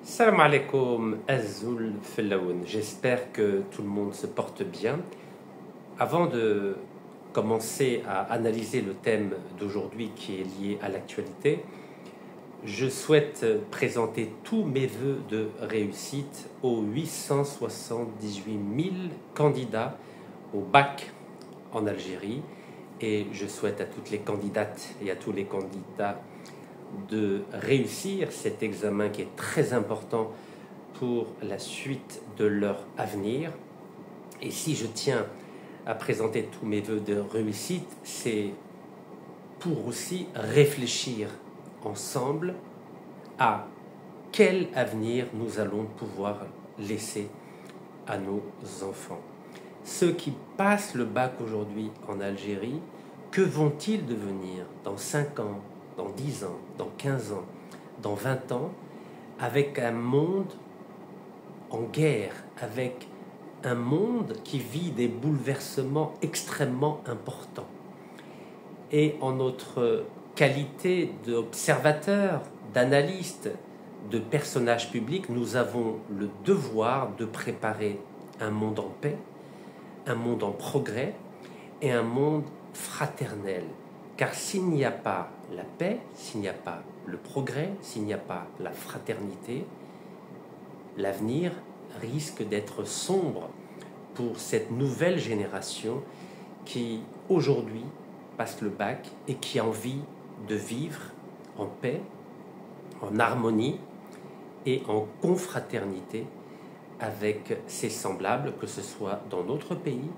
Salam alaikum, Azul Fellaoun. J'espère que tout le monde se porte bien. Avant de commencer à analyser le thème d'aujourd'hui qui est lié à l'actualité, je souhaite présenter tous mes vœux de réussite aux 878 000 candidats au bac en Algérie. Et je souhaite à toutes les candidates et à tous les candidats de réussir cet examen qui est très important pour la suite de leur avenir. Et si je tiens à présenter tous mes vœux de réussite, c'est pour aussi réfléchir ensemble à quel avenir nous allons pouvoir laisser à nos enfants. Ceux qui passent le bac aujourd'hui en Algérie, que vont-ils devenir dans 5 ans, dans 10 ans, dans 15 ans, dans 20 ans, avec un monde en guerre, avec un monde qui vit des bouleversements extrêmement importants. Et en notre qualité d'observateur, d'analyste, de personnage public, nous avons le devoir de préparer un monde en paix, un monde en progrès et un monde fraternel. Car s'il n'y a pas la paix, s'il n'y a pas le progrès, s'il n'y a pas la fraternité, l'avenir risque d'être sombre pour cette nouvelle génération qui, aujourd'hui, passe le bac et qui a envie de vivre en paix, en harmonie et en confraternité avec ses semblables, que ce soit dans notre pays,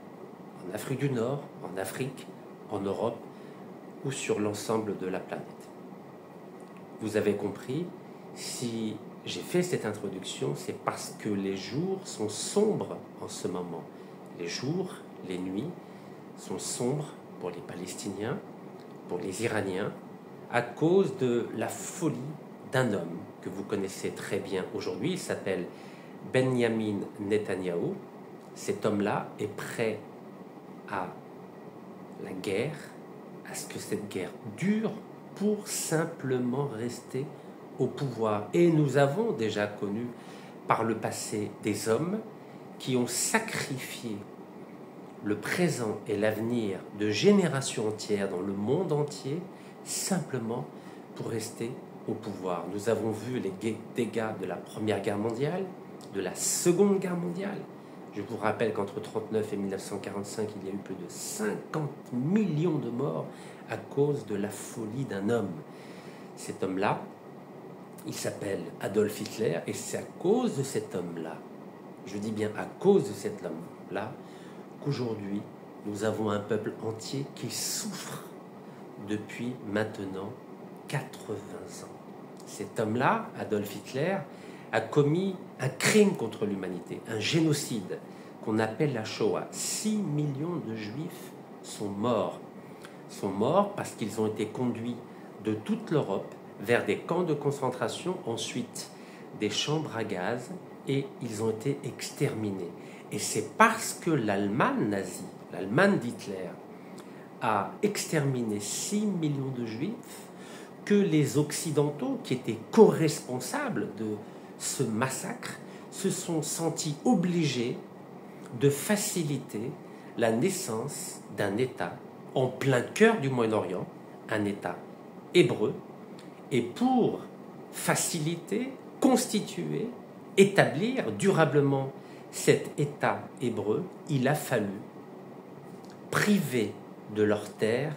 en Afrique du Nord, en Afrique, en Europe ou sur l'ensemble de la planète. Vous avez compris, si j'ai fait cette introduction, c'est parce que les jours sont sombres en ce moment. Les jours, les nuits sont sombres pour les Palestiniens, pour les Iraniens, à cause de la folie d'un homme que vous connaissez très bien aujourd'hui. Il s'appelle Benyamin Netanyahou. Cet homme-là est prêt à la guerre, à ce que cette guerre dure pour simplement rester au pouvoir. Et nous avons déjà connu par le passé des hommes qui ont sacrifié le présent et l'avenir de générations entières dans le monde entier simplement pour rester au pouvoir. Nous avons vu les dégâts de la Première Guerre mondiale, de la Seconde Guerre mondiale. Je vous rappelle qu'entre 1939 et 1945, il y a eu plus de 50 millions de morts à cause de la folie d'un homme. Cet homme-là, il s'appelle Adolf Hitler, et c'est à cause de cet homme-là, je dis bien à cause de cet homme-là, qu'aujourd'hui, nous avons un peuple entier qui souffre depuis maintenant 80 ans. Cet homme-là, Adolf Hitler, a commis un crime contre l'humanité, un génocide qu'on appelle la Shoah. 6 millions de Juifs sont morts. Sont morts parce qu'ils ont été conduits de toute l'Europe vers des camps de concentration, ensuite des chambres à gaz, et ils ont été exterminés. Et c'est parce que l'Allemagne nazie, l'Allemagne d'Hitler, a exterminé 6 millions de Juifs que les Occidentaux, qui étaient co-responsables de ce massacre, se sont sentis obligés de faciliter la naissance d'un État en plein cœur du Moyen-Orient, un État hébreu, et pour faciliter, constituer, établir durablement cet État hébreu, il a fallu priver de leurs terres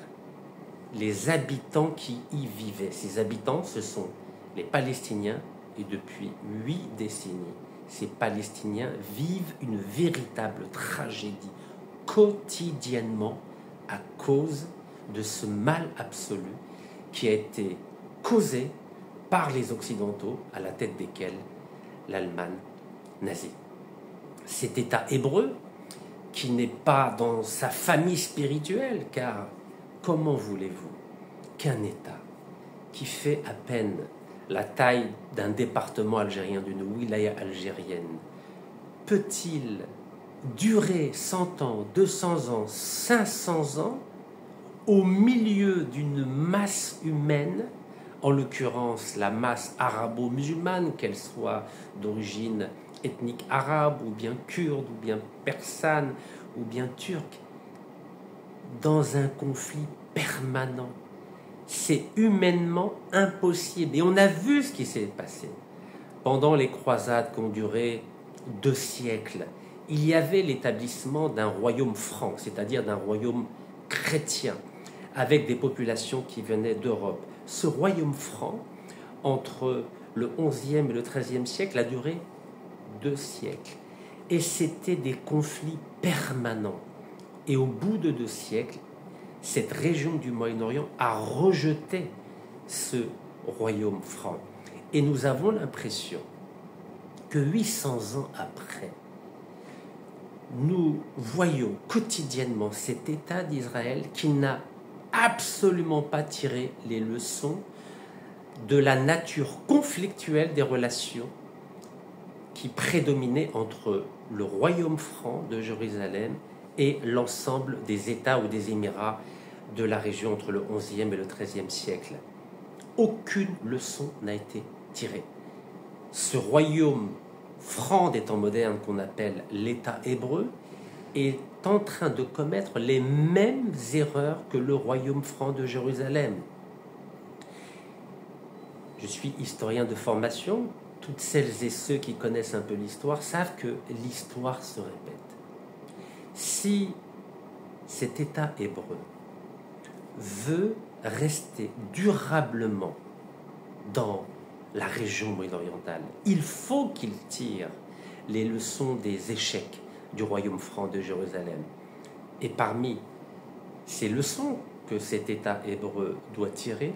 les habitants qui y vivaient. Ces habitants, ce sont les Palestiniens, et depuis 8 décennies, ces Palestiniens vivent une véritable tragédie quotidiennement à cause de ce mal absolu qui a été causé par les Occidentaux, à la tête desquels l'Allemagne nazie. Cet État hébreu, qui n'est pas dans sa famille spirituelle, car comment voulez-vous qu'un État qui fait à peine la taille d'un département algérien, d'une wilaya algérienne, peut-il durer 100 ans, 200 ans, 500 ans au milieu d'une masse humaine en l'occurrence la masse arabo-musulmane, qu'elle soit d'origine ethnique arabe, ou bien kurde, ou bien persane, ou bien turque, dans un conflit permanent. C'est humainement impossible. Et on a vu ce qui s'est passé. Pendant les croisades qui ont duré 2 siècles, il y avait l'établissement d'un royaume franc, c'est-à-dire d'un royaume chrétien, avec des populations qui venaient d'Europe. Ce royaume franc, entre le XIe et le XIIIe siècle, a duré 2 siècles. Et c'était des conflits permanents. Et au bout de 2 siècles, cette région du Moyen-Orient a rejeté ce royaume franc. Et nous avons l'impression que 800 ans après, nous voyons quotidiennement cet État d'Israël qui n'a absolument pas tiré les leçons de la nature conflictuelle des relations qui prédominaient entre le royaume franc de Jérusalem et l'ensemble des États ou des Émirats de la région entre le XIe et le XIIIe siècle. Aucune leçon n'a été tirée. Ce royaume franc des temps modernes qu'on appelle l'État hébreu est en train de commettre les mêmes erreurs que le royaume franc de Jérusalem. Je suis historien de formation. Toutes celles et ceux qui connaissent un peu l'histoire savent que l'histoire se répète. Si cet État hébreu veut rester durablement dans la région moyen-orientale, il faut qu'il tire les leçons des échecs du royaume franc de Jérusalem. Et parmi ces leçons que cet État hébreu doit tirer,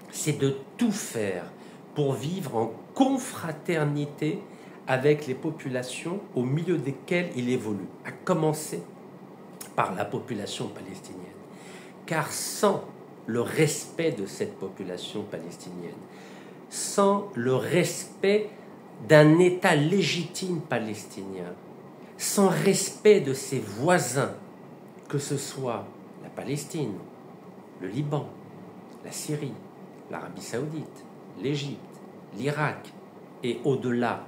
c'est de tout faire pour vivre en confraternité avec les populations au milieu desquelles il évolue, à commencer par la population palestinienne. Car sans le respect de cette population palestinienne, sans le respect d'un État légitime palestinien, sans respect de ses voisins, que ce soit la Palestine, le Liban, la Syrie, l'Arabie Saoudite, l'Égypte, l'Irak et au-delà,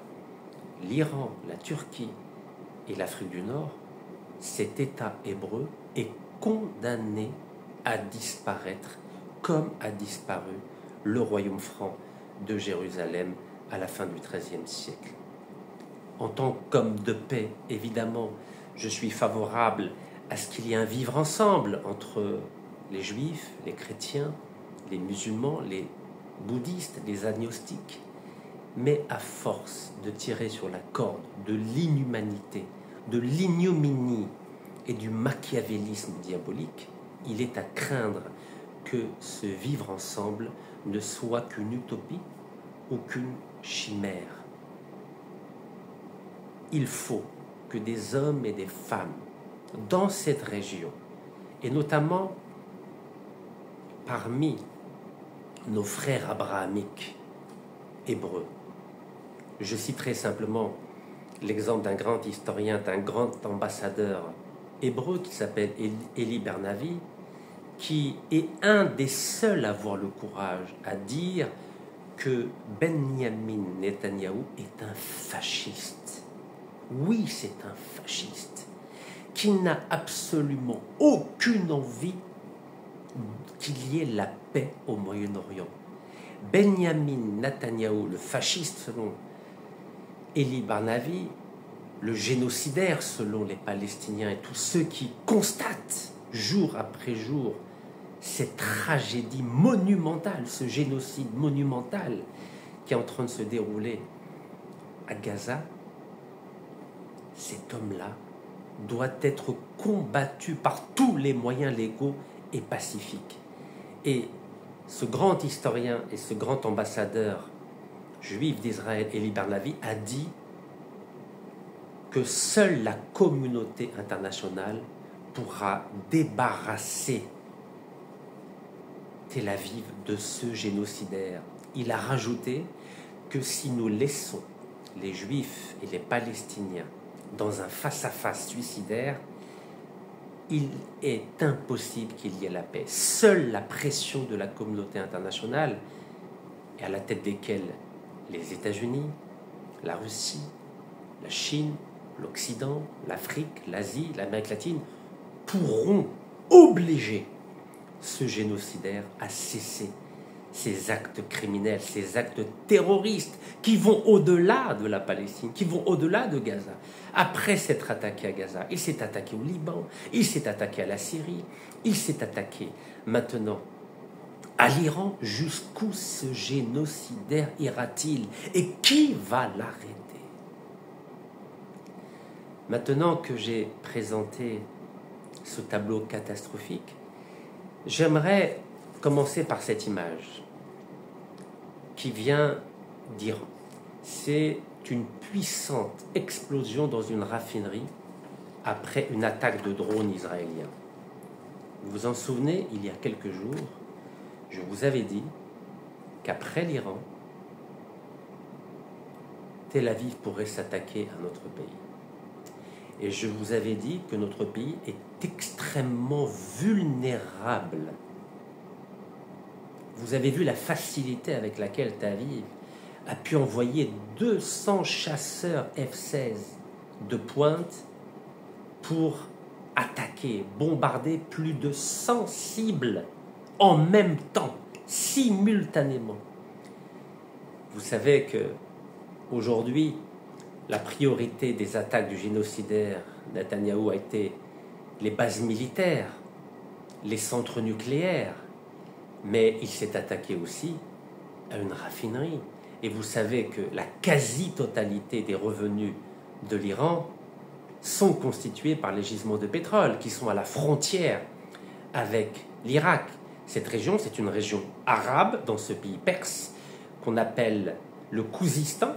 l'Iran, la Turquie et l'Afrique du Nord, cet État hébreu est condamné à disparaître comme a disparu le royaume franc de Jérusalem à la fin du XIIIe siècle. En tant qu'homme de paix, évidemment, je suis favorable à ce qu'il y ait un vivre ensemble entre les juifs, les chrétiens, les musulmans, les bouddhistes, les agnostiques. Mais à force de tirer sur la corde de l'inhumanité, de l'ignominie et du machiavélisme diabolique, il est à craindre que ce vivre ensemble ne soit qu'une utopie ou qu'une chimère. Il faut que des hommes et des femmes dans cette région, et notamment parmi nos frères abrahamiques hébreux, je citerai simplement l'exemple d'un grand historien, d'un grand ambassadeur hébreu qui s'appelle Elie Bernavi, qui est un des seuls à avoir le courage à dire que Benyamin Netanyahou est un fasciste. Oui, c'est un fasciste qui n'a absolument aucune envie qu'il y ait la paix au Moyen-Orient. Benyamin Netanyahou, le fasciste selon Elie Bernavi, le génocidaire selon les Palestiniens et tous ceux qui constatent jour après jour cette tragédie monumentale, ce génocide monumental qui est en train de se dérouler à Gaza, cet homme-là doit être combattu par tous les moyens légaux et pacifiques. Et ce grand historien et ce grand ambassadeur juif d'Israël, Elie Bernavi, a dit que seule la communauté internationale pourra débarrasser Tel Aviv de ce génocidaire. Il a rajouté que si nous laissons les Juifs et les Palestiniens dans un face-à-face suicidaire, il est impossible qu'il y ait la paix. Seule la pression de la communauté internationale et à la tête desquels les États-Unis, la Russie, la Chine, l'Occident, l'Afrique, l'Asie, l'Amérique latine, pourront obliger ce génocidaire à cesser ces actes criminels, ces actes terroristes qui vont au-delà de la Palestine, qui vont au-delà de Gaza. Après s'être attaqué à Gaza, il s'est attaqué au Liban, il s'est attaqué à la Syrie, il s'est attaqué maintenant à l'Iran. Jusqu'où ce génocidaire ira-t-il et qui va l'arrêter? Maintenant que j'ai présenté ce tableau catastrophique, j'aimerais commencer par cette image qui vient d'Iran. C'est une puissante explosion dans une raffinerie après une attaque de drone israélien. Vous vous en souvenez, il y a quelques jours, je vous avais dit qu'après l'Iran, Tel Aviv pourrait s'attaquer à notre pays. Et je vous avais dit que notre pays est extrêmement vulnérable. Vous avez vu la facilité avec laquelle Tel Aviv a pu envoyer 200 chasseurs F-16 de pointe pour attaquer, bombarder plus de 100 cibles en même temps, simultanément. Vous savez que aujourd'hui, la priorité des attaques du génocidaire Netanyahou a été les bases militaires, les centres nucléaires, mais il s'est attaqué aussi à une raffinerie. Et vous savez que la quasi-totalité des revenus de l'Iran sont constitués par les gisements de pétrole qui sont à la frontière avec l'Irak. Cette région, c'est une région arabe dans ce pays perse qu'on appelle le Khouzistan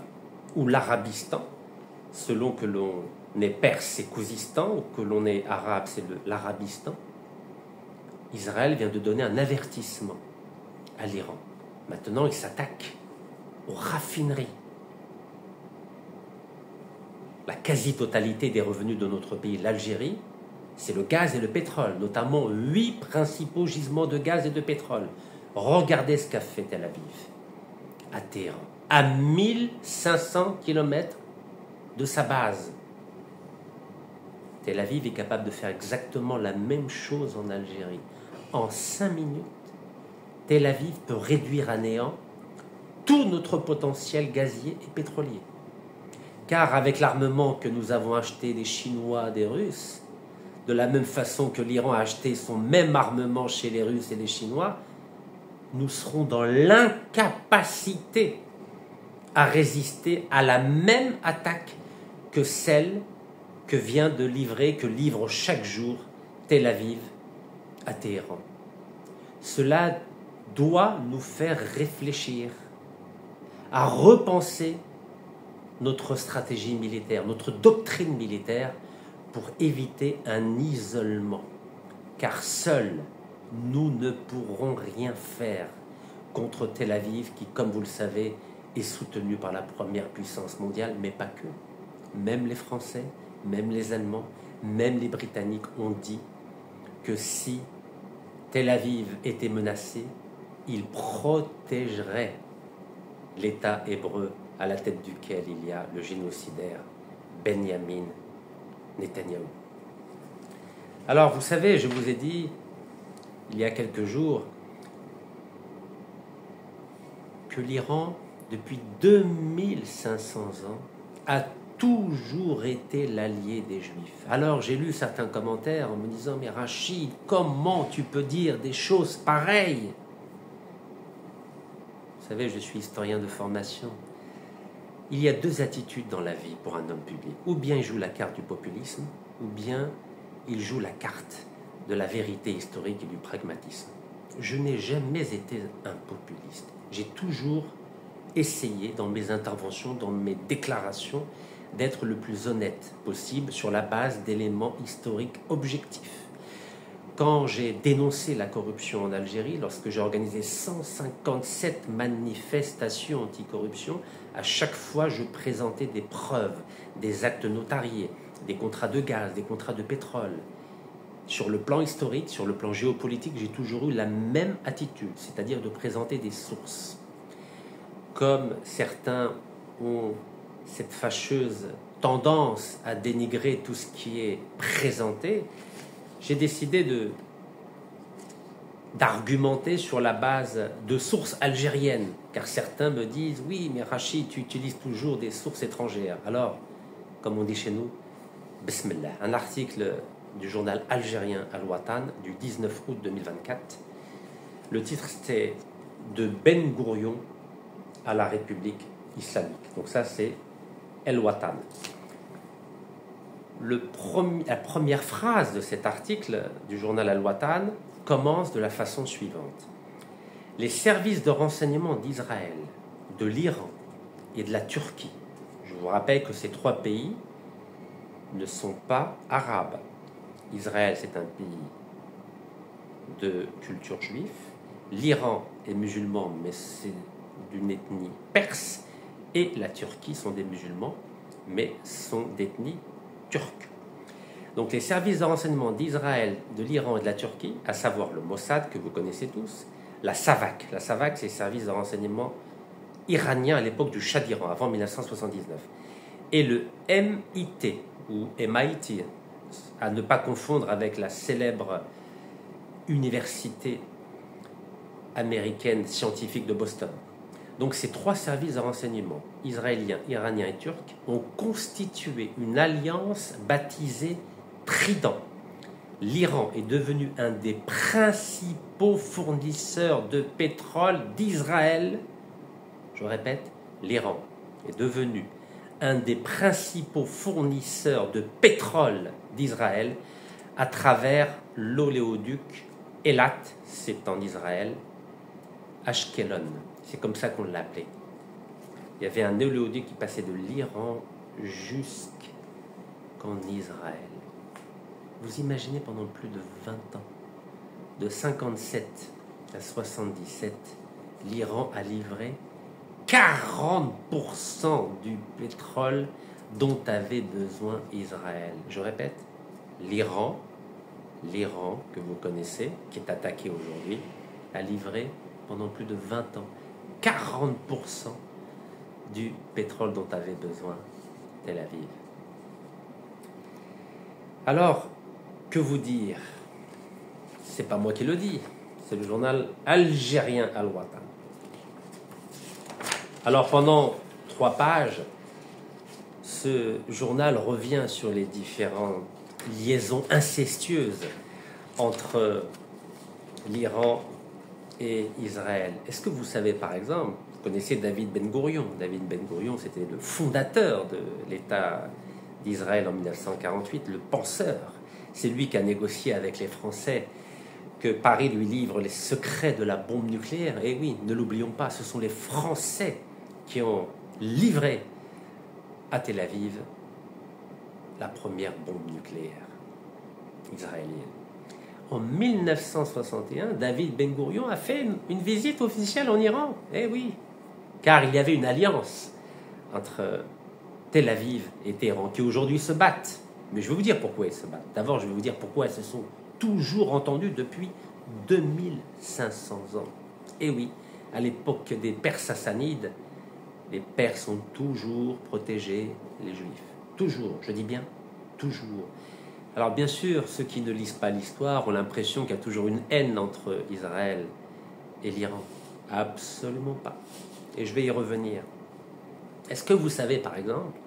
ou l'Arabistan. Selon que l'on est perse, c'est Khouzistan, ou que l'on est arabe, c'est l'Arabistan. Israël vient de donner un avertissement à l'Iran. Maintenant, il s'attaque aux raffineries. La quasi-totalité des revenus de notre pays, l'Algérie, c'est le gaz et le pétrole, notamment 8 principaux gisements de gaz et de pétrole. Regardez ce qu'a fait Tel Aviv à Téhéran, à 1500 km de sa base. Tel Aviv est capable de faire exactement la même chose en Algérie. En 5 minutes, Tel Aviv peut réduire à néant tout notre potentiel gazier et pétrolier. Car avec l'armement que nous avons acheté des Chinois, des Russes, de la même façon que l'Iran a acheté son même armement chez les Russes et les Chinois, nous serons dans l'incapacité à résister à la même attaque que celle que livre chaque jour Tel Aviv à Téhéran. Cela doit nous faire réfléchir, à repenser notre stratégie militaire, notre doctrine militaire pour éviter un isolement. Car seuls, nous ne pourrons rien faire contre Tel Aviv qui, comme vous le savez, est soutenu par la première puissance mondiale, mais pas que. Même les Français, même les Allemands, même les Britanniques ont dit que si Tel Aviv était menacé, il protégerait l'État hébreu à la tête duquel il y a le génocidaire Benyamin Netanyahou. Alors, vous savez, je vous ai dit, il y a quelques jours, que l'Iran, depuis 2500 ans, a toujours été l'allié des Juifs. Alors, j'ai lu certains commentaires en me disant « Mais Rachid, comment tu peux dire des choses pareilles ?» Vous savez, je suis historien de formation. Il y a 2 attitudes dans la vie pour un homme public. Ou bien il joue la carte du populisme, ou bien il joue la carte de la vérité historique et du pragmatisme. Je n'ai jamais été un populiste. J'ai toujours essayé, dans mes interventions, dans mes déclarations, d'être le plus honnête possible sur la base d'éléments historiques objectifs. Quand j'ai dénoncé la corruption en Algérie, lorsque j'ai organisé 157 manifestations anticorruption, à chaque fois je présentais des preuves, des actes notariés, des contrats de gaz, des contrats de pétrole. Sur le plan historique, sur le plan géopolitique, j'ai toujours eu la même attitude, c'est-à-dire de présenter des sources. comme certains ont cette fâcheuse tendance à dénigrer tout ce qui est présenté, j'ai décidé d'argumenter sur la base de sources algériennes, car certains me disent « Oui, mais Rachid, tu utilises toujours des sources étrangères. » Alors, comme on dit chez nous, Bismillah, un article du journal algérien Al-Watan du 19 août 2024. Le titre, c'était « De Ben Gourion à la République islamique ». Donc ça, c'est Al-Watan. La première phrase de cet article du journal Al-Watan commence de la façon suivante. Les services de renseignement d'Israël, de l'Iran et de la Turquie, je vous rappelle que ces trois pays ne sont pas arabes. Israël, c'est un pays de culture juive. L'Iran est musulman, mais c'est d'une ethnie perse. Et la Turquie sont des musulmans, mais sont d'ethnie turque. Donc les services de renseignement d'Israël, de l'Iran et de la Turquie, à savoir le Mossad, que vous connaissez tous, la SAVAK. La SAVAK, c'est les services de renseignement iraniens à l'époque du Shah d'Iran, avant 1979. Et le MIT, ou MIT, à ne pas confondre avec la célèbre université américaine scientifique de Boston. Donc ces trois services de renseignement, israéliens, iraniens et turcs, ont constitué une alliance baptisée Trident. L'Iran est devenu un des principaux fournisseurs de pétrole d'Israël. Je répète, l'Iran est devenu un des principaux fournisseurs de pétrole d'Israël à travers l'oléoduc Elat, c'est en Israël, Ashkelon. C'est comme ça qu'on l'appelait. Il y avait un oléoduc qui passait de l'Iran jusqu'en Israël. Vous imaginez pendant plus de 20 ans, de 57 à 77, l'Iran a livré 40% du pétrole dont avait besoin Israël. Je répète, l'Iran que vous connaissez, qui est attaqué aujourd'hui, a livré pendant plus de 20 ans 40% du pétrole dont avait besoin Tel Aviv. Alors, que vous dire? C'est pas moi qui le dis, c'est le journal algérien Al-Watan. Alors pendant 3 pages, ce journal revient sur les différentes liaisons incestueuses entre l'Iran et Israël. Est-ce que vous savez par exemple, vous connaissez David Ben Gourion? David Ben Gourion, c'était le fondateur de l'État d'Israël en 1948, le penseur. C'est lui qui a négocié avec les Français que Paris lui livre les secrets de la bombe nucléaire. Et oui, ne l'oublions pas, ce sont les Français qui ont livré à Tel Aviv la première bombe nucléaire israélienne. En 1961, David Ben Gourion a fait une visite officielle en Iran. Eh oui, car il y avait une alliance entre Tel Aviv et Téhéran qui aujourd'hui se battent. Mais je vais vous dire pourquoi ils se battent. D'abord, je vais vous dire pourquoi elles se sont toujours entendues depuis 2500 ans. Et oui, à l'époque des Perses sassanides, les Perses ont toujours protégé les Juifs. Toujours, je dis bien toujours. Alors bien sûr, ceux qui ne lisent pas l'histoire ont l'impression qu'il y a toujours une haine entre Israël et l'Iran. Absolument pas. Et je vais y revenir. Est-ce que vous savez par exemple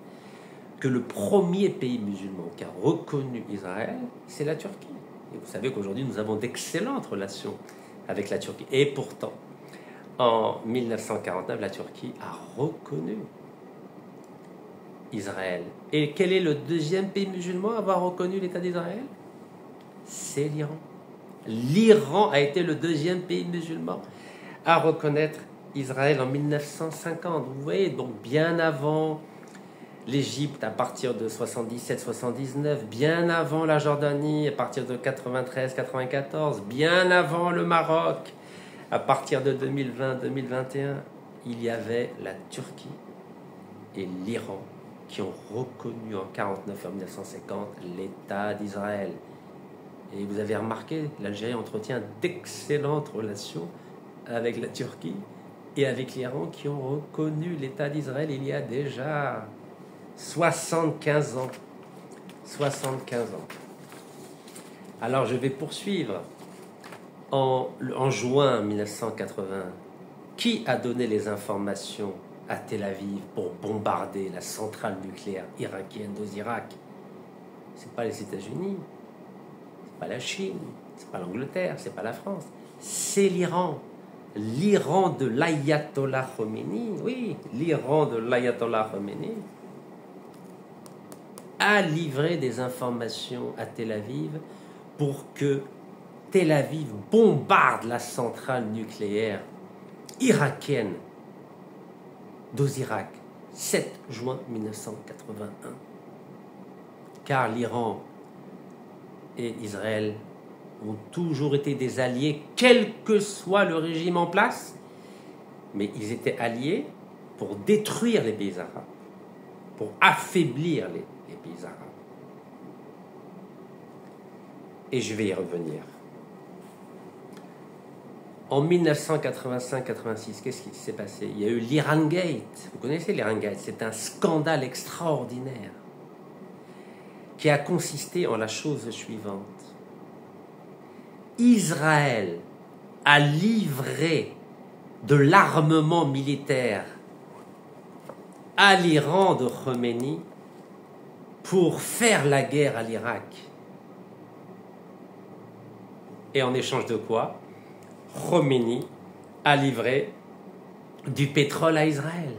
que le premier pays musulman qui a reconnu Israël, c'est la Turquie? Et vous savez qu'aujourd'hui nous avons d'excellentes relations avec la Turquie. Et pourtant, en 1949, la Turquie a reconnu Israël. Et quel est le deuxième pays musulman à avoir reconnu l'État d'Israël? C'est l'Iran. L'Iran a été le deuxième pays musulman à reconnaître Israël en 1950. Vous voyez, donc bien avant l'Égypte à partir de 77-79, bien avant la Jordanie à partir de 93-94, bien avant le Maroc à partir de 2020-2021, il y avait la Turquie et l'Iran qui ont reconnu en 1949 et en 1950 l'État d'Israël. Et vous avez remarqué, l'Algérie entretient d'excellentes relations avec la Turquie et avec l'Iran qui ont reconnu l'État d'Israël il y a déjà 75 ans. 75 ans. Alors je vais poursuivre. En juin 1980, qui a donné les informations à Tel Aviv pour bombarder la centrale nucléaire irakienne d'Osirak? C'est pas les États-Unis, c'est pas la Chine, c'est pas l'Angleterre, c'est pas la France, c'est l'Iran. L'Iran de l'Ayatollah Khomeini, oui, l'Iran de l'Ayatollah Khomeini a livré des informations à Tel Aviv pour que Tel Aviv bombarde la centrale nucléaire irakienne d'Osirak, 7 juin 1981. Car l'Iran et Israël ont toujours été des alliés, quel que soit le régime en place, mais ils étaient alliés pour détruire les pays arabes, pour affaiblir les pays arabes. Et je vais y revenir. En 1985-86, qu'est-ce qui s'est passé? Il y a eu l'Iran Gate. Vous connaissez l'Iran Gate? C'est un scandale extraordinaire qui a consisté en la chose suivante. Israël a livré de l'armement militaire à l'Iran de Khomeini pour faire la guerre à l'Irak. Et en échange de quoi? Khomeini a livré du pétrole à Israël.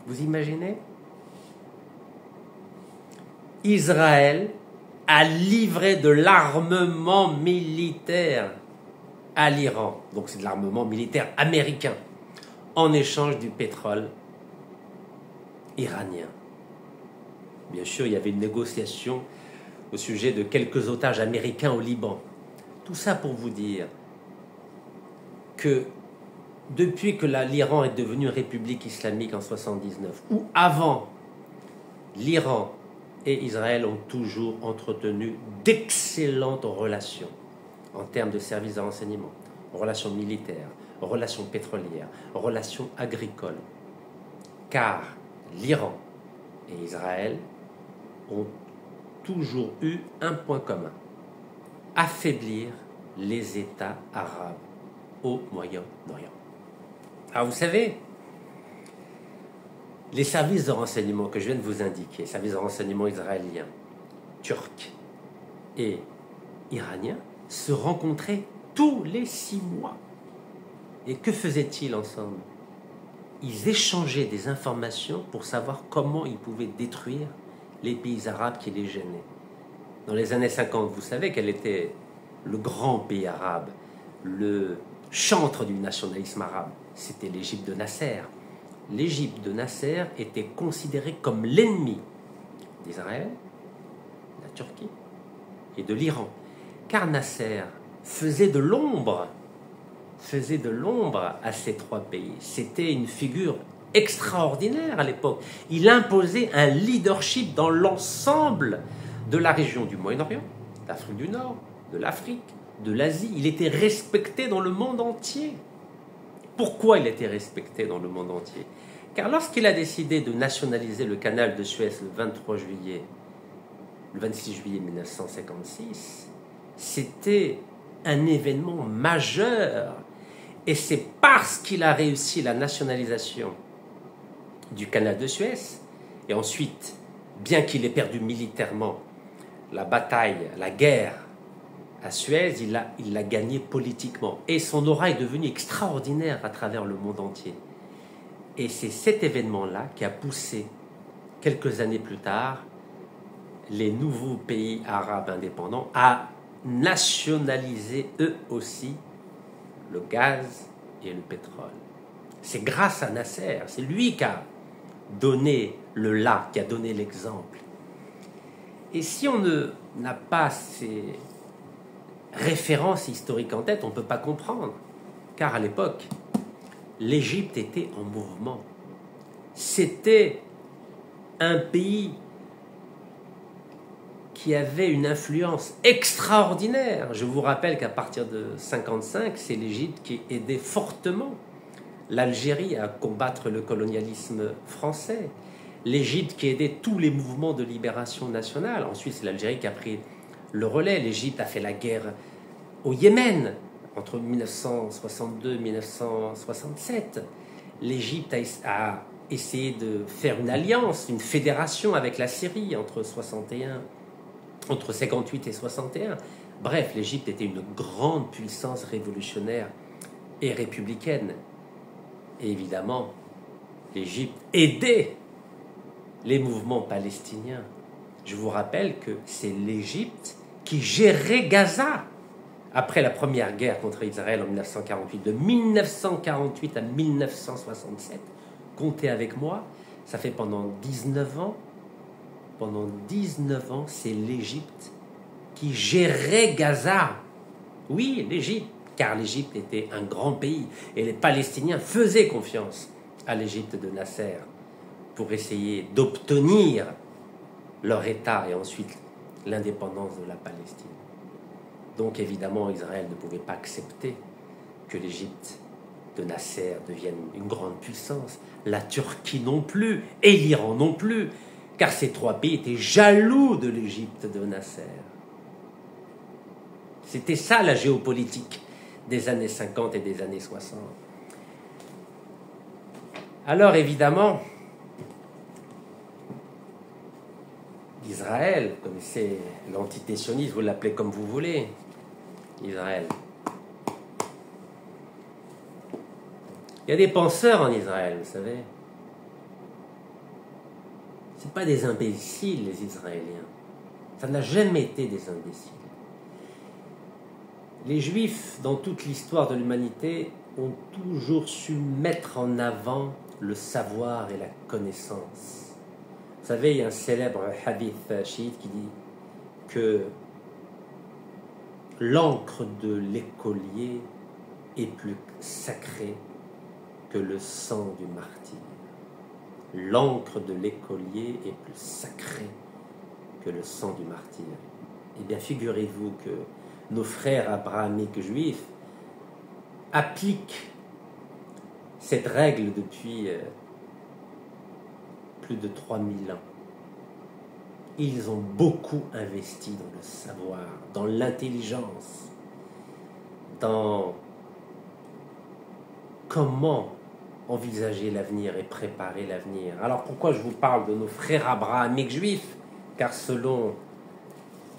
Vous imaginez? Israël a livré de l'armement militaire à l'Iran. Donc c'est de l'armement militaire américain en échange du pétrole iranien. Bien sûr, il y avait une négociation au sujet de quelques otages américains au Liban. Tout ça pour vous dire que depuis que l'Iran est devenu république islamique en 1979, ou avant, l'Iran et Israël ont toujours entretenu d'excellentes relations en termes de services de renseignement, relations militaires, relations pétrolières, relations agricoles. Car l'Iran et Israël ont toujours eu un point commun: affaiblir les États arabes au Moyen-Orient. Alors vous savez, les services de renseignement que je viens de vous indiquer, services de renseignement israéliens, turcs et iraniens, se rencontraient tous les 6 mois. Et que faisaient-ils ensemble? Ils échangeaient des informations pour savoir comment ils pouvaient détruire les pays arabes qui les gênaient. Dans les années 50, vous savez quel était le grand pays arabe, le chantre du nationalisme arabe? C'était l'Égypte de Nasser. L'Égypte de Nasser était considérée comme l'ennemi d'Israël, de la Turquie et de l'Iran. Car Nasser faisait de l'ombre à ces 3 pays. C'était une figure extraordinaire à l'époque. Il imposait un leadership dans l'ensemble de la région du Moyen-Orient, d'Afrique du Nord, de l'Afrique, de l'Asie. Il était respecté dans le monde entier. Pourquoi il était respecté dans le monde entier? Car lorsqu'il a décidé de nationaliser le canal de Suez le 26 juillet 1956, c'était un événement majeur. Et c'est parce qu'il a réussi la nationalisation du canal de Suez, et ensuite, bien qu'il ait perdu militairement la bataille, la guerre à Suez, il l'a gagné politiquement. Et son aura est devenue extraordinaire à travers le monde entier. Et c'est cet événement-là qui a poussé, quelques années plus tard, les nouveaux pays arabes indépendants à nationaliser eux aussi le gaz et le pétrole. C'est grâce à Nasser, c'est lui qui a donné le là, qui a donné l'exemple. Et si on n'a pas ces références historiques en tête, on ne peut pas comprendre. Car à l'époque, l'Égypte était en mouvement. C'était un pays qui avait une influence extraordinaire. Je vous rappelle qu'à partir de 1955, c'est l'Égypte qui aidait fortement l'Algérie à combattre le colonialisme français, l'Égypte qui aidait tous les mouvements de libération nationale. Ensuite, c'est l'Algérie qui a pris le relais. L'Égypte a fait la guerre au Yémen entre 1962 et 1967. L'Égypte a essayé de faire une alliance, une fédération avec la Syrie entre 58 et 61. Bref, l'Égypte était une grande puissance révolutionnaire et républicaine. Et évidemment, l'Égypte aidait les mouvements palestiniens. Je vous rappelle que c'est l'Égypte qui gérait Gaza après la première guerre contre Israël en 1948. De 1948 à 1967, comptez avec moi, ça fait pendant 19 ans. Pendant 19 ans, c'est l'Égypte qui gérait Gaza. Oui, l'Égypte, car l'Égypte était un grand pays et les Palestiniens faisaient confiance à l'Égypte de Nasser pour essayer d'obtenir leur État et ensuite l'indépendance de la Palestine. Donc évidemment, Israël ne pouvait pas accepter que l'Égypte de Nasser devienne une grande puissance, la Turquie non plus et l'Iran non plus, car ces trois pays étaient jaloux de l'Égypte de Nasser. C'était ça la géopolitique des années 50 et des années 60. Alors évidemment, Israël, vous connaissez l'entité sioniste, vous l'appelez comme vous voulez, Israël. Il y a des penseurs en Israël, vous savez. Ce ne sont pas des imbéciles, les Israéliens. Ça n'a jamais été des imbéciles. Les Juifs, dans toute l'histoire de l'humanité, ont toujours su mettre en avant le savoir et la connaissance. Vous savez, il y a un célèbre hadith chiite qui dit que l'encre de l'écolier est plus sacrée que le sang du martyr. L'encre de l'écolier est plus sacrée que le sang du martyr. Eh bien, figurez-vous que nos frères abrahamiques juifs appliquent cette règle depuis plus de 3000 ans. Ils ont beaucoup investi dans le savoir, dans l'intelligence, dans comment envisager l'avenir et préparer l'avenir. Alors pourquoi je vous parle de nos frères abrahamiques juifs? Car selon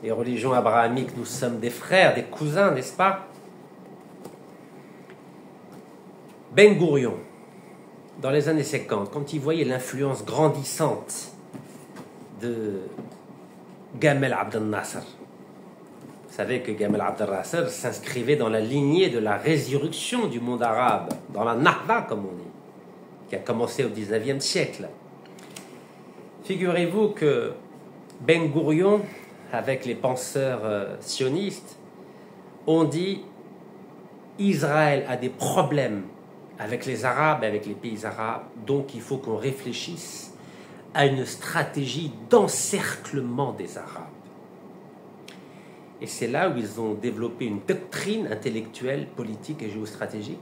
les religions abrahamiques, nous sommes des frères, des cousins, n'est-ce pas? Ben Gurion, dans les années 50, quand il voyait l'influence grandissante de Gamal Abdel Nasser, vous savez que Gamal Abdel Nasser s'inscrivait dans la lignée de la résurrection du monde arabe, dans la Nahda, comme on dit, qui a commencé au 19e siècle. Figurez-vous que Ben Gurion, avec les penseurs sionistes, ont dit Israël a des problèmes avec les Arabes, avec les pays arabes, donc il faut qu'on réfléchisse à une stratégie d'encerclement des Arabes. Et c'est là où ils ont développé une doctrine intellectuelle, politique et géostratégique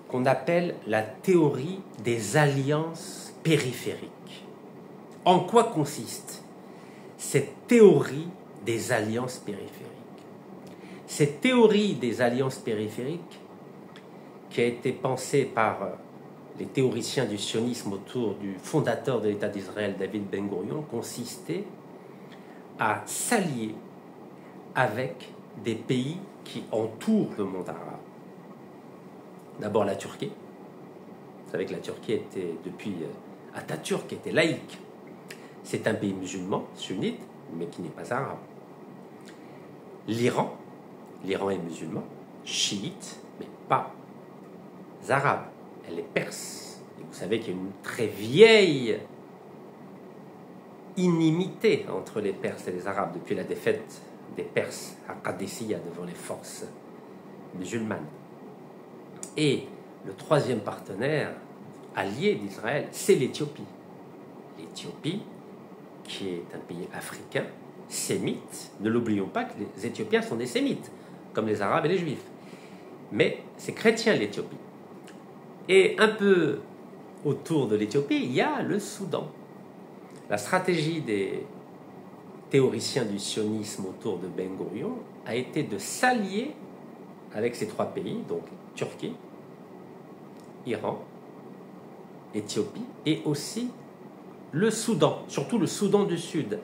qu'on appelle la théorie des alliances périphériques. En quoi consiste cette théorie des alliances périphériques? Cette théorie des alliances périphériques, qui a été pensée par les théoriciens du sionisme autour du fondateur de l'État d'Israël, David Ben Gurion, consistait à s'allier avec des pays qui entourent le monde arabe. D'abord la Turquie. Vous savez que la Turquie était, depuis Atatürk, était laïque. C'est un pays musulman, sunnite, mais qui n'est pas arabe. L'Iran est musulman, chiite, mais pas arabe. Elle est perse. Et vous savez qu'il y a une très vieille inimité entre les Perses et les Arabes depuis la défaite des Perses à Qadisiyah devant les forces musulmanes. Et le troisième partenaire allié d'Israël, c'est l'Éthiopie. L'Éthiopie, qui est un pays africain, sémite. Ne l'oublions pas que les Éthiopiens sont des sémites, comme les Arabes et les Juifs. Mais c'est chrétien l'Éthiopie. Et un peu autour de l'Éthiopie, il y a le Soudan. La stratégie des théoriciens du sionisme autour de Ben Gurion a été de s'allier avec ces trois pays, donc Turquie, Iran, Éthiopie et aussi le Soudan, surtout le Soudan du Sud.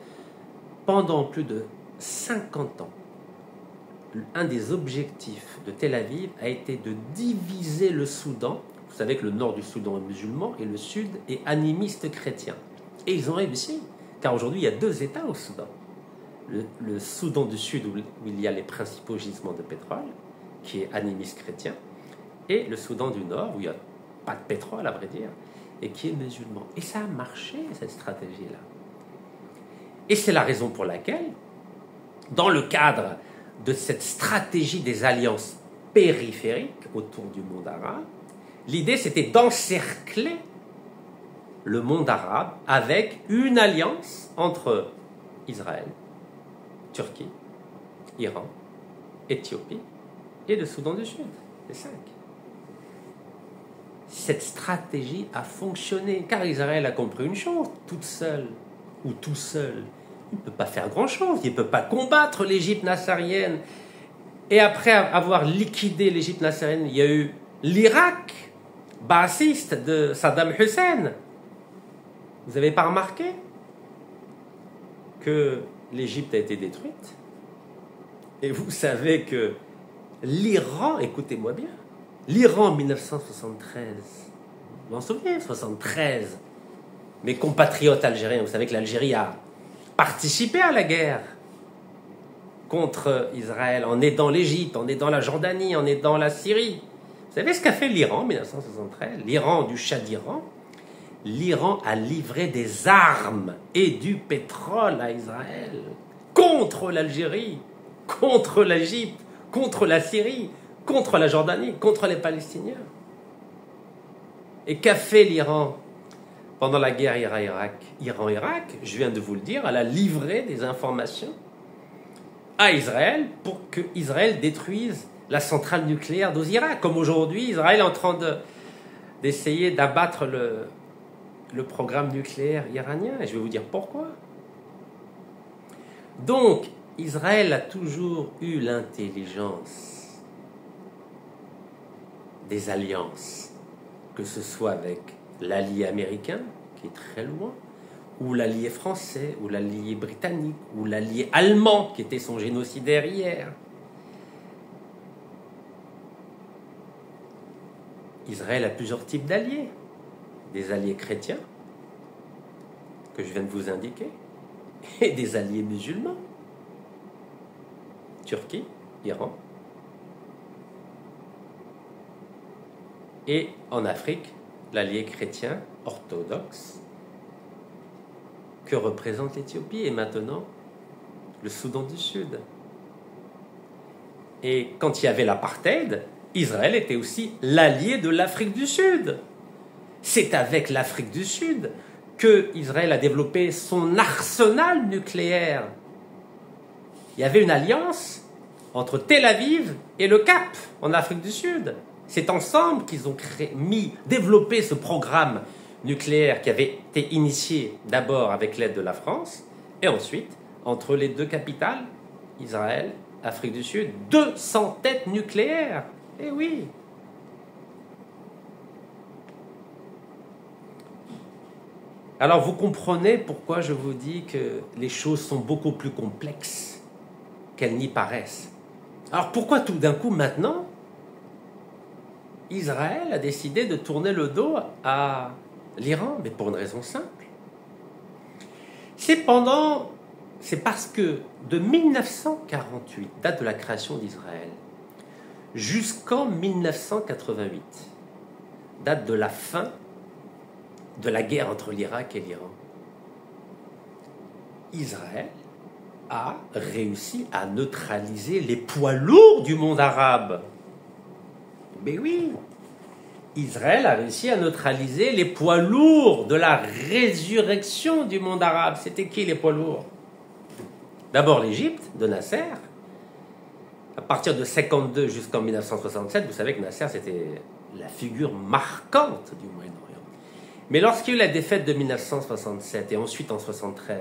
Pendant plus de 50 ans, un des objectifs de Tel Aviv a été de diviser le Soudan. Vous savez que le nord du Soudan est musulman et le sud est animiste chrétien. Et ils ont réussi, car aujourd'hui il y a deux États au Soudan. Le Soudan du Sud, où il y a les principaux gisements de pétrole, qui est animiste chrétien, et le Soudan du Nord, où il n'y a pas de pétrole, à vrai dire, et qui est musulman. Et ça a marché, cette stratégie-là. Et c'est la raison pour laquelle, dans le cadre de cette stratégie des alliances périphériques autour du monde arabe, l'idée c'était d'encercler le monde arabe avec une alliance entre Israël, Turquie, Iran, Éthiopie et le Soudan du Sud, les 5. Cette stratégie a fonctionné, car Israël a compris une chose, toute seule ou tout seul, il ne peut pas faire grand-chose, il ne peut pas combattre l'Égypte nassérienne. Et après avoir liquidé l'Égypte nassérienne, il y a eu l'Irak baassiste de Saddam Hussein. Vous n'avez pas remarqué que l'Égypte a été détruite? Et vous savez que l'Iran, écoutez-moi bien, l'Iran en 1973, vous en souvenez, 73, mes compatriotes algériens, vous savez que l'Algérie a participé à la guerre contre Israël en aidant l'Égypte, en aidant la Jordanie, en aidant la Syrie. Vous savez ce qu'a fait l'Iran en 1973? L'Iran du Shah d'Iran. L'Iran a livré des armes et du pétrole à Israël contre l'Algérie, contre l'Égypte, contre la Syrie, contre la Jordanie, contre les Palestiniens. Et qu'a fait l'Iran pendant la guerre Iran-Irak? Je viens de vous le dire, elle a livré des informations à Israël pour que Israël détruise la centrale nucléaire d'Ozira. Comme aujourd'hui, Israël est en train d'essayer d'abattre le programme nucléaire iranien. Et je vais vous dire pourquoi. Donc, Israël a toujours eu l'intelligence des alliances, que ce soit avec l'allié américain, qui est très loin, ou l'allié français, ou l'allié britannique, ou l'allié allemand, qui était son génocidaire hier. Israël a plusieurs types d'alliés. Des alliés chrétiens, que je viens de vous indiquer, et des alliés musulmans. Turquie, Iran. Et en Afrique, l'allié chrétien orthodoxe que représente l'Éthiopie et maintenant le Soudan du Sud. Et quand il y avait l'apartheid, Israël était aussi l'allié de l'Afrique du Sud. C'est avec l'Afrique du Sud que Israël a développé son arsenal nucléaire. Il y avait une alliance entre Tel Aviv et le Cap en Afrique du Sud. C'est ensemble qu'ils ont développé ce programme nucléaire qui avait été initié d'abord avec l'aide de la France et ensuite entre les deux capitales, Israël, Afrique du Sud, 200 têtes nucléaires. Eh oui. Alors vous comprenez pourquoi je vous dis que les choses sont beaucoup plus complexes qu'elles n'y paraissent. Alors pourquoi tout d'un coup maintenant Israël a décidé de tourner le dos à l'Iran? Mais pour une raison simple. C'est parce que de 1948, date de la création d'Israël, jusqu'en 1988, date de la fin de la guerre entre l'Irak et l'Iran, Israël a réussi à neutraliser les poids lourds du monde arabe. Mais oui, Israël a réussi à neutraliser les poids lourds de la résurrection du monde arabe. C'était qui les poids lourds? D'abord l'Égypte de Nasser. À partir de 1952 jusqu'en 1967, vous savez que Nasser c'était la figure marquante du Moyen-Orient. Mais lorsqu'il y a eu la défaite de 1967 et ensuite en 1973,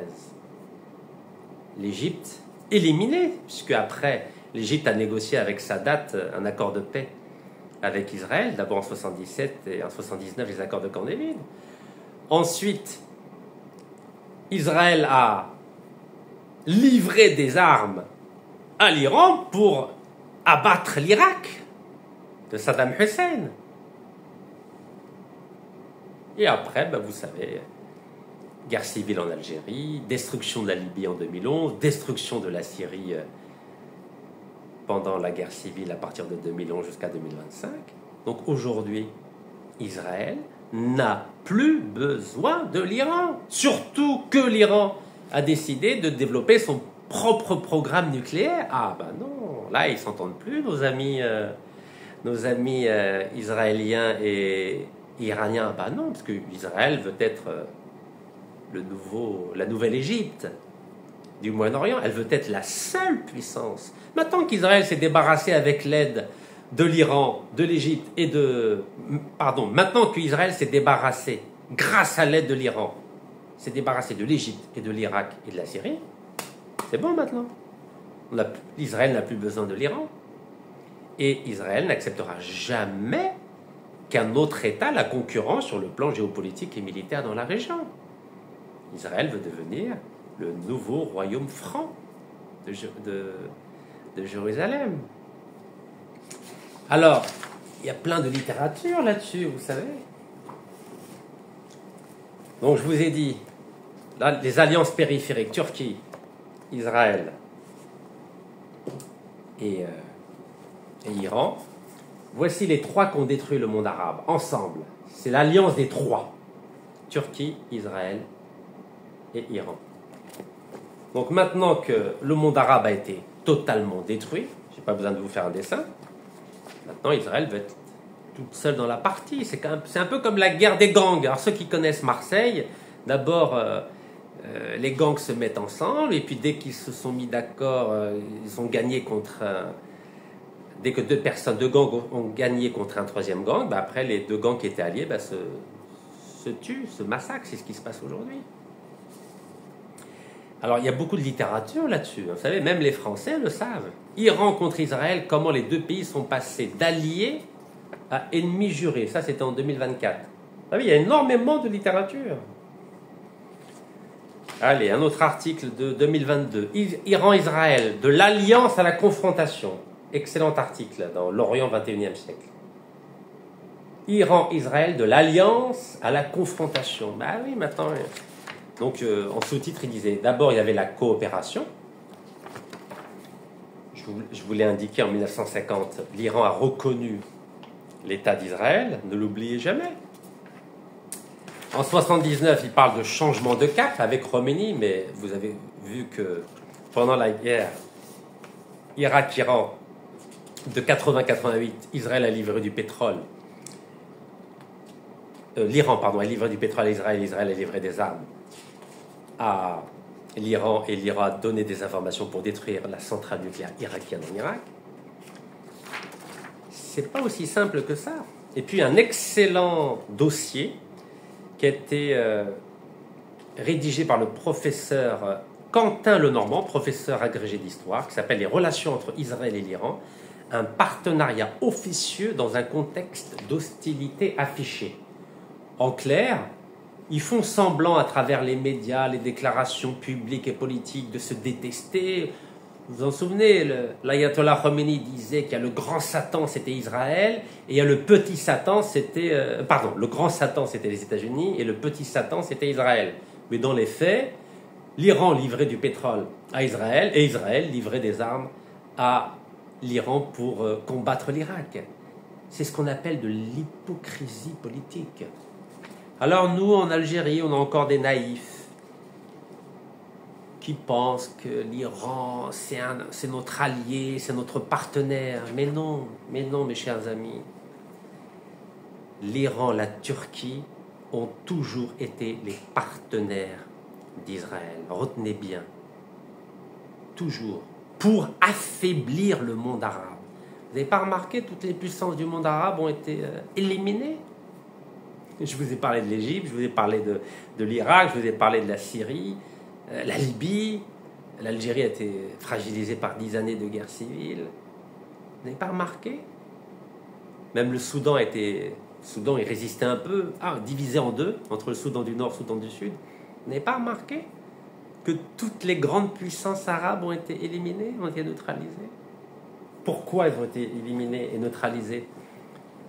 l'Égypte éliminée, puisque après l'Égypte a négocié avec Sadat un accord de paix avec Israël, d'abord en 1977 et en 1979 les accords de Camp David. Ensuite, Israël a livré des armes à l'Iran pour abattre l'Irak de Saddam Hussein. Et après, vous savez, guerre civile en Algérie, destruction de la Libye en 2011, destruction de la Syrie pendant la guerre civile à partir de 2011 jusqu'à 2025. Donc aujourd'hui, Israël n'a plus besoin de l'Iran. Surtout que l'Iran a décidé de développer son propre programme nucléaire. Ah non, là ils ne s'entendent plus, nos amis israéliens et iraniens. Non, parce que Israël veut être la nouvelle Égypte du Moyen-Orient. Elle veut être la seule puissance. Maintenant qu'Israël s'est débarrassé avec l'aide de l'Iran, de l'Égypte et maintenant qu'Israël s'est débarrassé, grâce à l'aide de l'Iran, s'est débarrassé de l'Égypte et de l'Irak et de la Syrie, c'est bon maintenant. Israël n'a plus besoin de l'Iran. Et Israël n'acceptera jamais qu'un autre État la concurrence sur le plan géopolitique et militaire dans la région. Israël veut devenir le nouveau royaume franc de Jérusalem. Alors, il y a plein de littérature là-dessus, vous savez. Donc, je vous ai dit, là, les alliances périphériques, Turquie, Israël et Iran, voici les trois qui ont détruit le monde arabe, ensemble. C'est l'alliance des trois. Turquie, Israël et Iran. Donc maintenant que le monde arabe a été totalement détruit, je n'ai pas besoin de vous faire un dessin, maintenant Israël veut être toute seule dans la partie. C'est un peu comme la guerre des gangs. Alors ceux qui connaissent Marseille, d'abord les gangs se mettent ensemble et puis dès qu'ils se sont mis d'accord, ils ont gagné contre... dès que deux gangs ont gagné contre un troisième gang, après les deux gangs qui étaient alliés se tuent, se massacrent. C'est ce qui se passe aujourd'hui. Alors, il y a beaucoup de littérature là-dessus. Vous savez, même les Français le savent. Iran contre Israël, comment les deux pays sont passés d'alliés à ennemis jurés. Ça, c'était en 2024. Vous savez, il y a énormément de littérature. Allez, un autre article de 2022. Iran-Israël, de l'alliance à la confrontation. Excellent article dans l'Orient 21e siècle. Iran-Israël, de l'alliance à la confrontation. Oui, maintenant... Donc, en sous-titre, il disait, d'abord, il y avait la coopération. Je vous l'ai indiqué, en 1950, l'Iran a reconnu l'État d'Israël, ne l'oubliez jamais. En 1979, il parle de changement de cap avec Khomeini, mais vous avez vu que pendant la guerre Irak-Iran de 80-88, Israël a livré du pétrole. L'Iran, a livré du pétrole à Israël, Israël a livré des armes à l'Iran et l'Iran a donné des informations pour détruire la centrale nucléaire irakienne en Irak. C'est pas aussi simple que ça. Et puis un excellent dossier qui a été rédigé par le professeur Quentin Lenormand, professeur agrégé d'histoire, qui s'appelle « Les relations entre Israël et l'Iran, un partenariat officieux dans un contexte d'hostilité affichée ». En clair, ils font semblant à travers les médias, les déclarations publiques et politiques de se détester. Vous vous en souvenez, l'ayatollah Khomeini disait qu'il y a le grand Satan, c'était Israël, et il y a le petit Satan, c'était... le grand Satan, c'était les États-Unis, et le petit Satan, c'était Israël. Mais dans les faits, l'Iran livrait du pétrole à Israël, et Israël livrait des armes à l'Iran pour combattre l'Irak. C'est ce qu'on appelle de l'hypocrisie politique. Alors nous, en Algérie, on a encore des naïfs qui pensent que l'Iran, c'est notre allié, c'est notre partenaire. Mais non, mes chers amis. L'Iran, la Turquie ont toujours été les partenaires d'Israël. Retenez bien. Toujours. Pour affaiblir le monde arabe. Vous n'avez pas remarqué, toutes les puissances du monde arabe ont été éliminées? Je vous ai parlé de l'Égypte, je vous ai parlé de l'Irak, je vous ai parlé de la Syrie, la Libye. L'Algérie a été fragilisée par 10 années de guerre civile. Vous n'avez pas remarqué? Même le Soudan il résistait un peu, divisé en deux, entre le Soudan du Nord et le Soudan du Sud. Vous n'avez pas remarqué que toutes les grandes puissances arabes ont été éliminées, ont été neutralisées? Pourquoi elles ont été éliminées et neutralisées?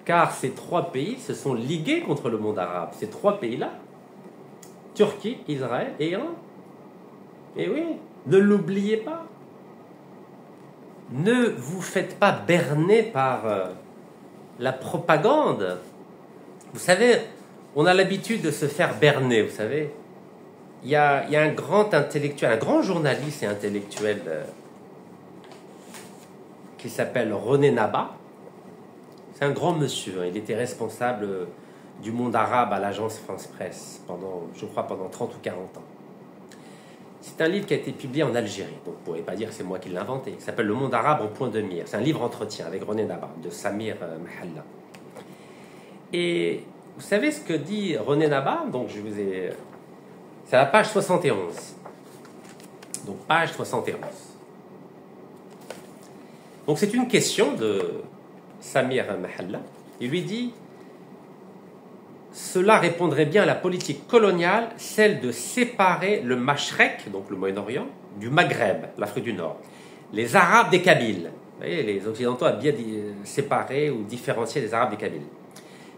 Car ces trois pays se sont ligués contre le monde arabe. Ces trois pays-là, Turquie, Israël et Iran. Et oui, ne l'oubliez pas. Ne vous faites pas berner par la propagande. Vous savez, on a l'habitude de se faire berner, vous savez. Il y a un grand intellectuel, un grand journaliste et intellectuel qui s'appelle René Naba. C'est un grand monsieur, il était responsable du monde arabe à l'agence France Presse pendant 30 ou 40 ans. C'est un livre qui a été publié en Algérie, donc vous ne pourrez pas dire que c'est moi qui l'ai inventé. Il s'appelle Le monde arabe en point de mire. C'est un livre entretien avec René Naba, de Samir Mahalla. Et vous savez ce que dit René Naba? Donc c'est à la page 71. Donc page 71. Donc c'est une question de Samir Mahalla. Il lui dit: cela répondrait bien à la politique coloniale, celle de séparer le Mashrek, donc le Moyen-Orient, du Maghreb, l'Afrique du Nord, les Arabes des Kabyles. Vous voyez, les Occidentaux ont bien séparé ou différencié les Arabes des Kabyles.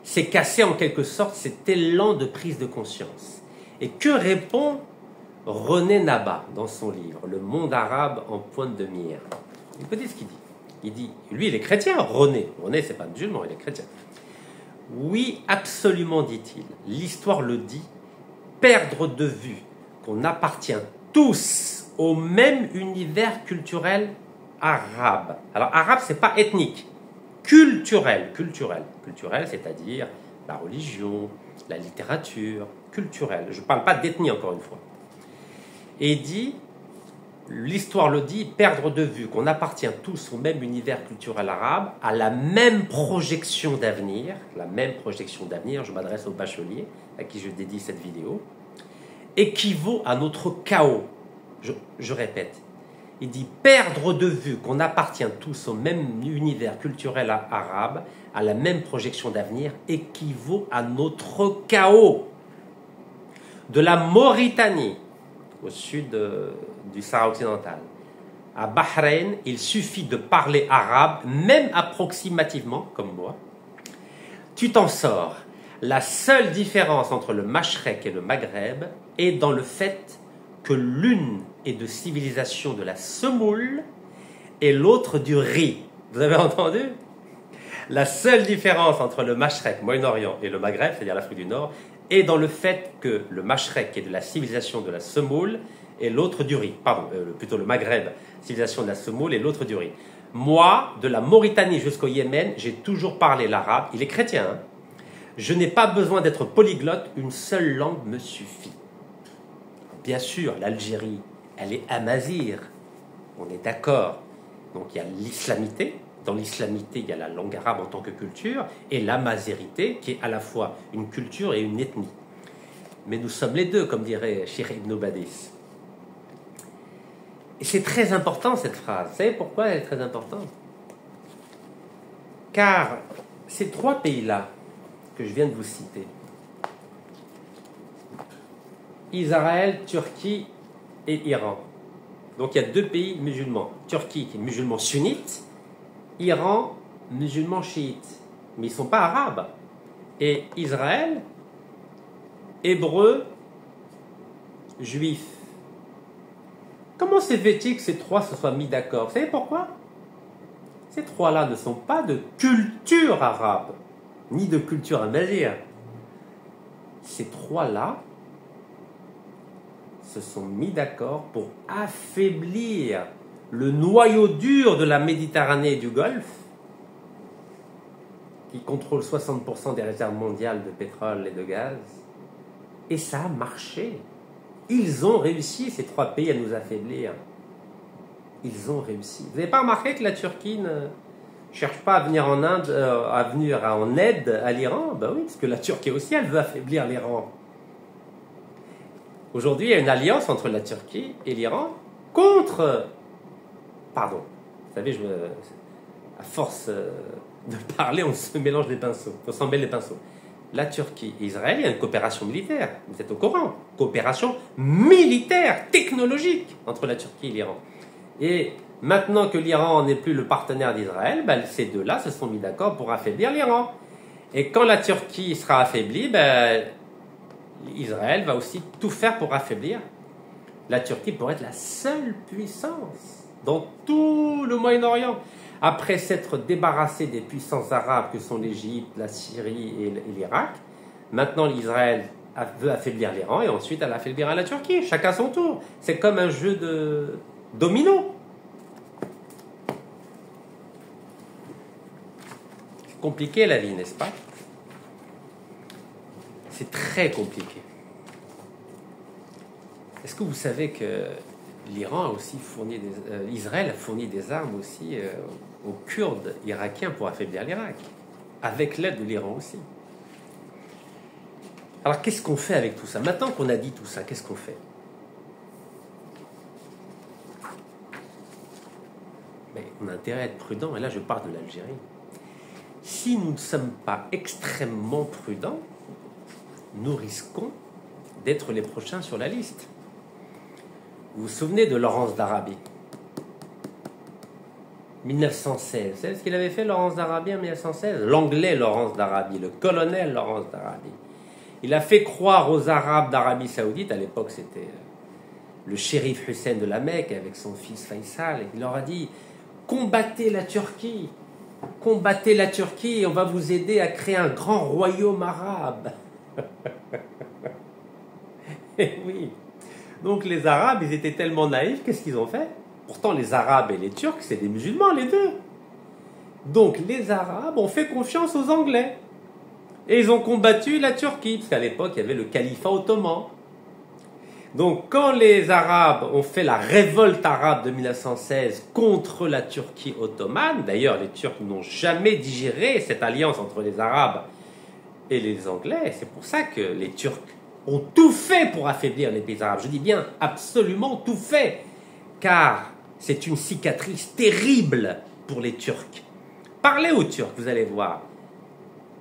C'est casser en quelque sorte cet élan de prise de conscience. Et que répond René Naba dans son livre Le monde arabe en pointe de mire? Écoutez ce qu'il dit. Il dit, lui il est chrétien, René, c'est pas musulman, il est chrétien. Oui, absolument, dit-il. L'histoire le dit, perdre de vue qu'on appartient tous au même univers culturel arabe. Alors, arabe, c'est pas ethnique, culturel, c'est-à-dire la religion, la littérature, culturel. Je ne parle pas d'ethnie, encore une fois. Et il dit, l'histoire le dit, perdre de vue qu'on appartient tous au même univers culturel arabe, à la même projection d'avenir, je m'adresse au bachelier à qui je dédie cette vidéo, équivaut à notre chaos. Je répète, il dit perdre de vue qu'on appartient tous au même univers culturel arabe, à la même projection d'avenir, équivaut à notre chaos. De la Mauritanie, au sud du Sahara occidental, à Bahreïn, il suffit de parler arabe, même approximativement, comme moi. Tu t'en sors. La seule différence entre le Mashrek et le Maghreb est dans le fait que l'une est de civilisation de la semoule et l'autre du riz. Vous avez entendu? La seule différence entre le Mashrek, Moyen-Orient, et le Maghreb, c'est-à-dire l'Afrique du Nord, est dans le fait que le Mashrek est de la civilisation de la semoule et l'autre du riz. Plutôt le Maghreb, civilisation de la semoule et l'autre du riz. Moi, de la Mauritanie jusqu'au Yémen, j'ai toujours parlé l'arabe. Il est chrétien, hein? Je n'ai pas besoin d'être polyglotte, une seule langue me suffit. Bien sûr, l'Algérie, elle est amazigh, on est d'accord. Donc il y a l'islamité. Dans l'islamité, il y a la langue arabe en tant que culture, et l'amazérité, qui est à la fois une culture et une ethnie. Mais nous sommes les deux, comme dirait Cheikh Ibn Badis. Et c'est très important, cette phrase. Vous savez pourquoi elle est très importante? Car ces trois pays-là, que je viens de vous citer, Israël, Turquie et Iran. Donc il y a deux pays musulmans. Turquie, qui est musulman sunnite, Iran, musulman chiite. Mais ils ne sont pas arabes. Et Israël, hébreu, juif. Comment c'est fait-il que ces trois se soient mis d'accord? Vous savez pourquoi? Ces trois-là ne sont pas de culture arabe, ni de culture amazigh. Ces trois-là se sont mis d'accord pour affaiblir le noyau dur de la Méditerranée et du Golfe, qui contrôle 60% des réserves mondiales de pétrole et de gaz. Et ça a marché. Ils ont réussi, ces trois pays, à nous affaiblir. Ils ont réussi. Vous n'avez pas remarqué que la Turquie ne cherche pas à venir en Inde, à venir en aide à l'Iran. Ben oui, parce que la Turquie aussi, elle veut affaiblir l'Iran. Aujourd'hui, il y a une alliance entre la Turquie et l'Iran contre... Pardon, vous savez, à force de parler, on se mélange les pinceaux, on s'en mêle les pinceaux. La Turquie et Israël, il y a une coopération militaire. Vous êtes au courant? Coopération militaire, technologique entre la Turquie et l'Iran. Et maintenant que l'Iran n'est plus le partenaire d'Israël, ben, ces deux-là se sont mis d'accord pour affaiblir l'Iran. Et quand la Turquie sera affaiblie, ben, Israël va aussi tout faire pour affaiblir la Turquie pour être la seule puissance dans tout le Moyen-Orient. Après s'être débarrassé des puissances arabes que sont l'Égypte, la Syrie et l'Irak, maintenant l'Israël veut affaiblir l'Iran et ensuite elle affaiblira la Turquie, chacun son tour. C'est comme un jeu de domino. C'est compliqué la vie, n'est-ce pas? C'est très compliqué. Est-ce que vous savez que l'Iran a aussi fourni Israël a fourni des armes aussi aux Kurdes irakiens pour affaiblir l'Irak, avec l'aide de l'Iran aussi. Alors qu'est-ce qu'on fait avec tout ça? Maintenant qu'on a dit tout ça, qu'est-ce qu'on fait? Mais on a intérêt à être prudent, et là je parle de l'Algérie. Si nous ne sommes pas extrêmement prudents, nous risquons d'être les prochains sur la liste. Vous vous souvenez de Laurence d'Arabie? 1916. Vous savez ce qu'il avait fait, Laurence d'Arabie, en 1916? L'anglais Laurence d'Arabie, le colonel Laurence d'Arabie. Il a fait croire aux Arabes d'Arabie Saoudite, à l'époque c'était le shérif Hussein de la Mecque avec son fils Faisal, et il leur a dit: combattez la Turquie, et on va vous aider à créer un grand royaume arabe. Et oui. Donc les Arabes, ils étaient tellement naïfs, qu'est-ce qu'ils ont fait? Pourtant les Arabes et les Turcs, c'est des musulmans les deux. Donc les Arabes ont fait confiance aux Anglais. Et ils ont combattu la Turquie, parce qu'à l'époque, il y avait le califat ottoman. Donc quand les Arabes ont fait la révolte arabe de 1916 contre la Turquie ottomane, d'ailleurs les Turcs n'ont jamais digéré cette alliance entre les Arabes et les Anglais, c'est pour ça que les Turcs ont tout fait pour affaiblir les pays arabes. Je dis bien absolument tout fait, car c'est une cicatrice terrible pour les Turcs. Parlez aux Turcs, vous allez voir.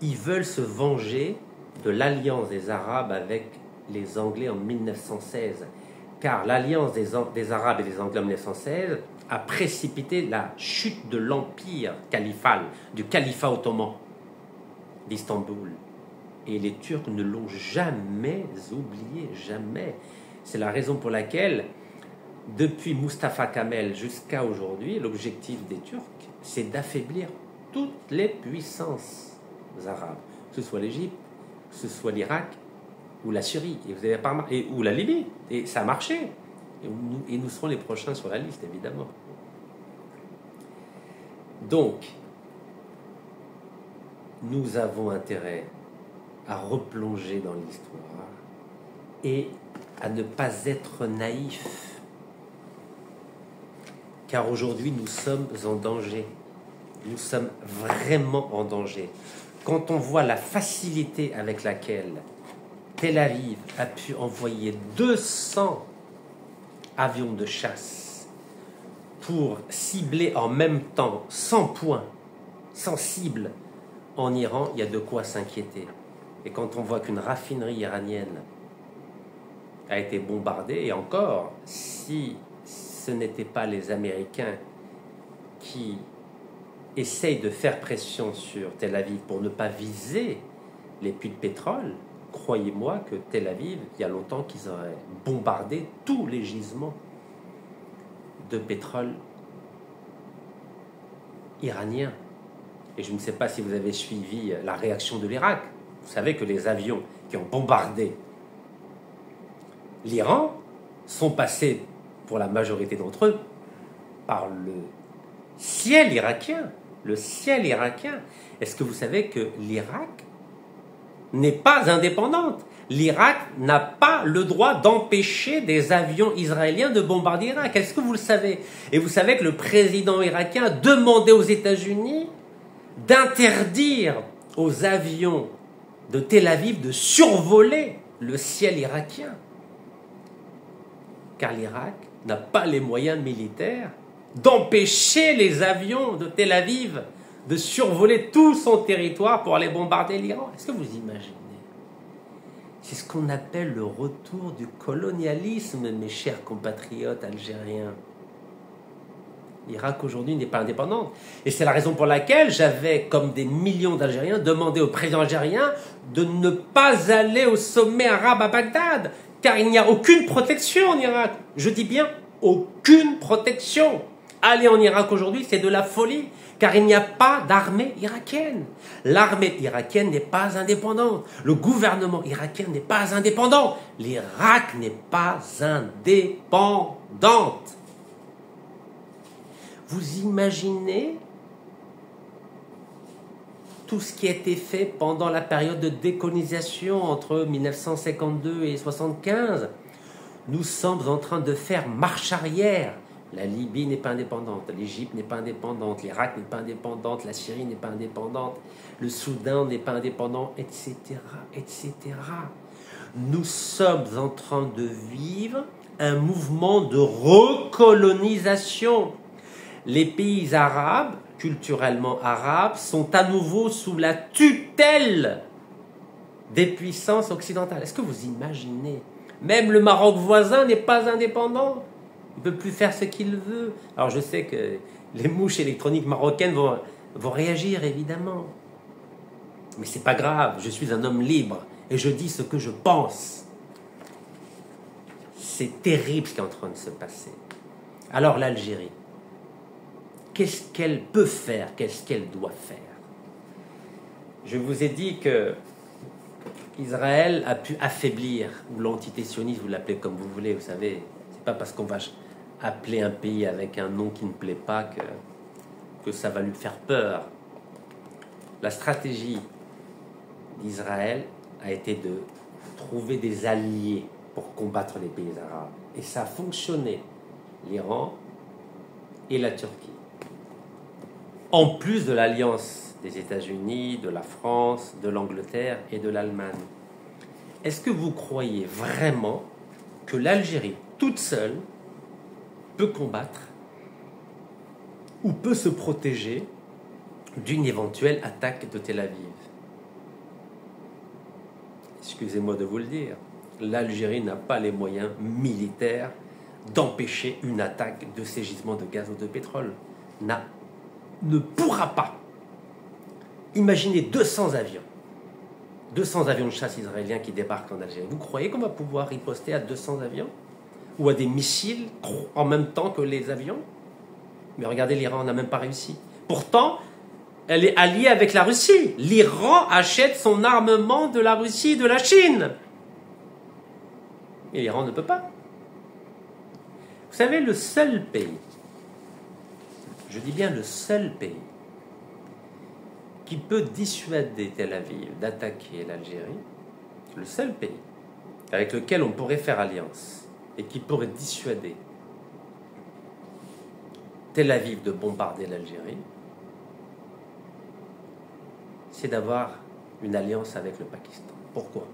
Ils veulent se venger de l'alliance des Arabes avec les Anglais en 1916, car l'alliance des Arabes et des Anglais en 1916 a précipité la chute de l'empire califal, du califat ottoman d'Istanbul. Et les Turcs ne l'ont jamais oublié, jamais. C'est la raison pour laquelle, depuis Mustafa Kemal jusqu'à aujourd'hui, l'objectif des Turcs, c'est d'affaiblir toutes les puissances arabes, que ce soit l'Égypte, que ce soit l'Irak ou la Syrie, et vous avez pas ou la Libye, et ça a marché. Et nous serons les prochains sur la liste, évidemment. Donc, nous avons intérêt à replonger dans l'histoire et à ne pas être naïfs. Car aujourd'hui, nous sommes en danger. Nous sommes vraiment en danger. Quand on voit la facilité avec laquelle Tel Aviv a pu envoyer 200 avions de chasse pour cibler en même temps 100 points, 100 cibles en Iran, il y a de quoi s'inquiéter. Et quand on voit qu'une raffinerie iranienne a été bombardée, et encore, si ce n'était pas les Américains qui essayent de faire pression sur Tel Aviv pour ne pas viser les puits de pétrole, croyez-moi que Tel Aviv, il y a longtemps qu'ils auraient bombardé tous les gisements de pétrole iranien. Et je ne sais pas si vous avez suivi la réaction de l'Irak. Vous savez que les avions qui ont bombardé l'Iran sont passés, pour la majorité d'entre eux, par le ciel irakien. Le ciel irakien. Est-ce que vous savez que l'Irak n'est pas indépendante? L'Irak n'a pas le droit d'empêcher des avions israéliens de bombarder l'Irak. Est-ce que vous le savez? Et vous savez que le président irakien a demandé aux États-Unis d'interdire aux avions de Tel Aviv de survoler le ciel irakien. Car l'Irak n'a pas les moyens militaires d'empêcher les avions de Tel Aviv de survoler tout son territoire pour aller bombarder l'Iran. Est-ce que vous imaginez? C'est ce qu'on appelle le retour du colonialisme, mes chers compatriotes algériens. L'Irak aujourd'hui n'est pas indépendante. Et c'est la raison pour laquelle j'avais, comme des millions d'Algériens, demandé au président algérien de ne pas aller au sommet arabe à Bagdad, car il n'y a aucune protection en Irak. Je dis bien aucune protection. Aller en Irak aujourd'hui, c'est de la folie, car il n'y a pas d'armée irakienne. L'armée irakienne n'est pas indépendante. Le gouvernement irakien n'est pas indépendant. L'Irak n'est pas indépendante. Vous imaginez tout ce qui a été fait pendant la période de décolonisation entre 1952 et 1975. Nous sommes en train de faire marche arrière. La Libye n'est pas indépendante, l'Égypte n'est pas indépendante, l'Irak n'est pas indépendante, la Syrie n'est pas indépendante, le Soudan n'est pas indépendant, etc., etc. Nous sommes en train de vivre un mouvement de recolonisation. Les pays arabes, culturellement arabes, sont à nouveau sous la tutelle des puissances occidentales. Est-ce que vous imaginez? Même le Maroc voisin n'est pas indépendant. Il ne peut plus faire ce qu'il veut. Alors je sais que les mouches électroniques marocaines vont réagir, évidemment. Mais c'est pas grave, je suis un homme libre et je dis ce que je pense. C'est terrible ce qui est en train de se passer. Alors l'Algérie, qu'est-ce qu'elle peut faire? Qu'est-ce qu'elle doit faire? Je vous ai dit que Israël a pu affaiblir, ou l'entité sioniste, vous l'appelez comme vous voulez, vous savez, c'est pas parce qu'on va appeler un pays avec un nom qui ne plaît pas que ça va lui faire peur. La stratégie d'Israël a été de trouver des alliés pour combattre les pays arabes. Et ça a fonctionné. L'Iran et la Turquie. En plus de l'alliance des États-Unis, de la France, de l'Angleterre et de l'Allemagne. Est-ce que vous croyez vraiment que l'Algérie, toute seule, peut combattre ou peut se protéger d'une éventuelle attaque de Tel Aviv? Excusez-moi de vous le dire, l'Algérie n'a pas les moyens militaires d'empêcher une attaque de ces gisements de gaz ou de pétrole. Ne pourra pas. Imaginez 200 avions de chasse israéliens qui débarquent en Algérie. Vous croyez qu'on va pouvoir riposter à 200 avions? Ou à des missiles en même temps que les avions? Mais regardez, l'Iran n'a même pas réussi. Pourtant, elle est alliée avec la Russie. L'Iran achète son armement de la Russie et de la Chine. Et l'Iran ne peut pas. Vous savez, le seul pays, je dis bien le seul pays, qui peut dissuader Tel Aviv d'attaquer l'Algérie, le seul pays avec lequel on pourrait faire alliance et qui pourrait dissuader Tel Aviv de bombarder l'Algérie, c'est d'avoir une alliance avec le Pakistan. Pourquoi?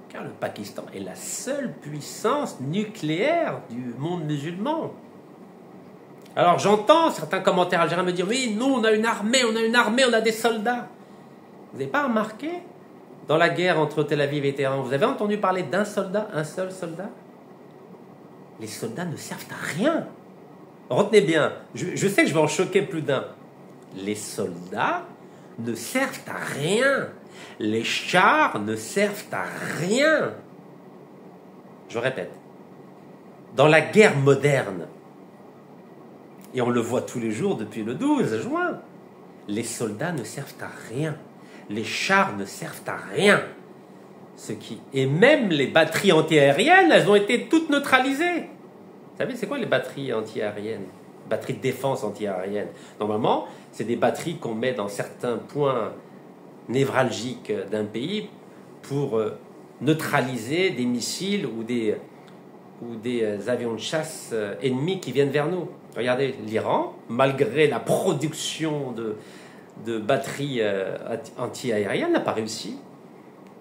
Car le Pakistan est la seule puissance nucléaire du monde musulman. Alors j'entends certains commentaires algériens me dire « Oui, nous, on a une armée, on a des soldats. » Vous n'avez pas remarqué, dans la guerre entre Tel Aviv et Téhéran, vous avez entendu parler d'un soldat, un seul soldat? Les soldats ne servent à rien. Retenez bien, je sais que je vais en choquer plus d'un. Les soldats ne servent à rien. Les chars ne servent à rien. Je répète, dans la guerre moderne, et on le voit tous les jours depuis le 12 juin, les soldats ne servent à rien. Les chars ne servent à rien. Et même les batteries antiaériennes, elles ont été toutes neutralisées. Vous savez, c'est quoi les batteries antiaériennes? Batteries de défense antiaérienne. Normalement, c'est des batteries qu'on met dans certains points névralgiques d'un pays pour neutraliser des missiles ou des avions de chasse ennemis qui viennent vers nous. Regardez, l'Iran, malgré la production de batteries anti-aériennes n'a pas réussi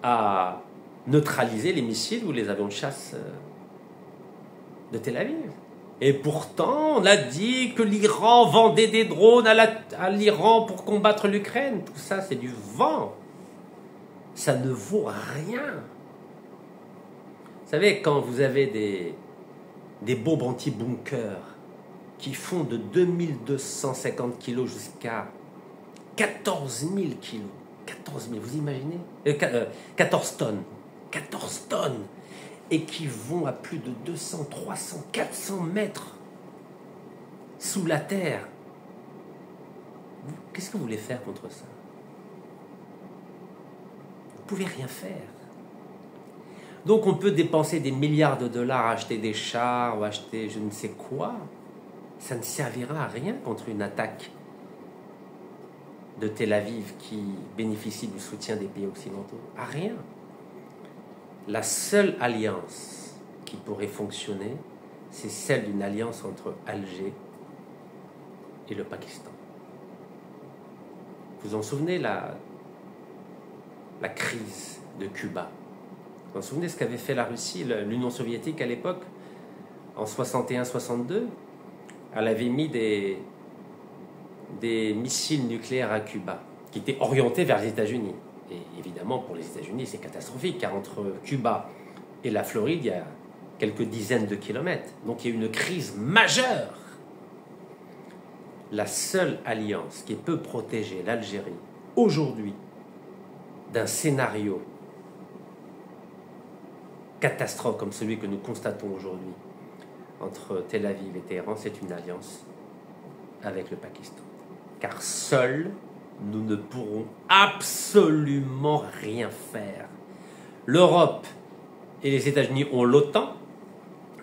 à neutraliser les missiles ou les avions de chasse de Tel Aviv. Et pourtant, on a dit que l'Iran vendait des drones à l'Iran pour combattre l'Ukraine. Tout ça, c'est du vent. Ça ne vaut rien. Vous savez, quand vous avez des bombes anti-bunker qui font de 2250 kilos jusqu'à 14 000 kilos. 14 000, vous imaginez 14 tonnes. 14 tonnes. Et qui vont à plus de 200, 300, 400 mètres sous la terre. Qu'est-ce que vous voulez faire contre ça? Vous ne pouvez rien faire. Donc on peut dépenser des milliards de dollars à acheter des chars ou acheter je ne sais quoi. Ça ne servira à rien contre une attaque de Tel Aviv qui bénéficie du soutien des pays occidentaux. À rien. La seule alliance qui pourrait fonctionner, c'est celle d'une alliance entre Alger et le Pakistan. Vous vous en souvenez, la crise de Cuba? Vous vous en souvenez ce qu'avait fait la Russie, l'Union soviétique à l'époque, en 61-62? Elle avait mis des missiles nucléaires à Cuba, qui étaient orientés vers les États-Unis. Et évidemment, pour les États-Unis, c'est catastrophique, car entre Cuba et la Floride, il y a quelques dizaines de kilomètres. Donc il y a une crise majeure. La seule alliance qui peut protéger l'Algérie aujourd'hui d'un scénario catastrophe comme celui que nous constatons aujourd'hui entre Tel Aviv et Téhéran, c'est une alliance avec le Pakistan. Car seuls, nous ne pourrons absolument rien faire. L'Europe et les États-Unis ont l'OTAN.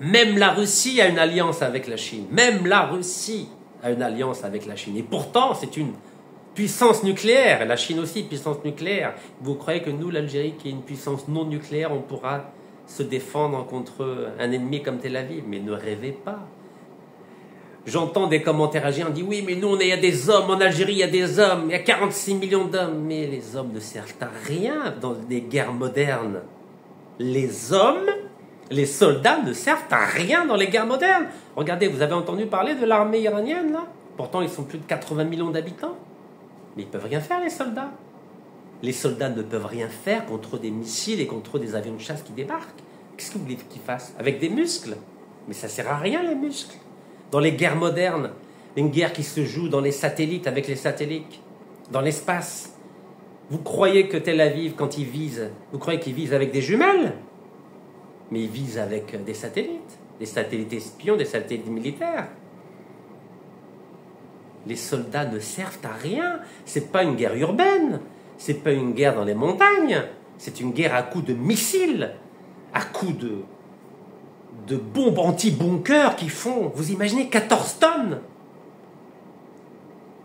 Même la Russie a une alliance avec la Chine. Même la Russie a une alliance avec la Chine. Et pourtant, c'est une puissance nucléaire. Et la Chine aussi, puissance nucléaire. Vous croyez que nous, l'Algérie, qui est une puissance non nucléaire, on pourra se défendre contre un ennemi comme Tel Aviv? Mais ne rêvez pas. J'entends des commentaires algériens, on dit oui, mais nous, il y a des hommes, en Algérie, il y a des hommes, il y a 46 millions d'hommes. Mais les hommes ne servent à rien dans des guerres modernes. Les hommes, les soldats ne servent à rien dans les guerres modernes. Regardez, vous avez entendu parler de l'armée iranienne, là? Pourtant, ils sont plus de 80 millions d'habitants. Mais ils ne peuvent rien faire, les soldats. Les soldats ne peuvent rien faire contre des missiles et contre des avions de chasse qui débarquent. Qu'est-ce que vous voulez qu'ils fassent? Avec des muscles? Mais ça ne sert à rien, les muscles. Dans les guerres modernes, une guerre qui se joue dans les satellites, avec les satellites, dans l'espace. Vous croyez que Tel Aviv, quand il vise, vous croyez qu'il vise avec des jumelles? Mais il vise avec des satellites espions, des satellites militaires. Les soldats ne servent à rien. C'est pas une guerre urbaine, c'est pas une guerre dans les montagnes, c'est une guerre à coups de missiles, à coups de bombes anti-bunkers qui font, vous imaginez, 14 tonnes.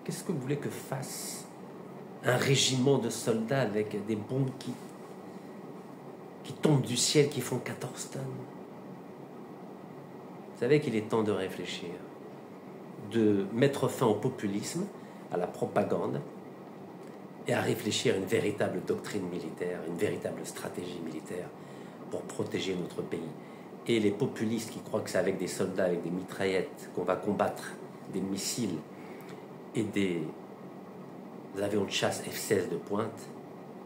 Qu'est-ce que vous voulez que fasse un régiment de soldats avec des bombes qui tombent du ciel, qui font 14 tonnes? Vous savez qu'il est temps de réfléchir, de mettre fin au populisme, à la propagande, et à réfléchir à une véritable doctrine militaire, une véritable stratégie militaire pour protéger notre pays. Et les populistes qui croient que c'est avec des soldats, avec des mitraillettes qu'on va combattre des missiles et des avions de chasse F-16 de pointe,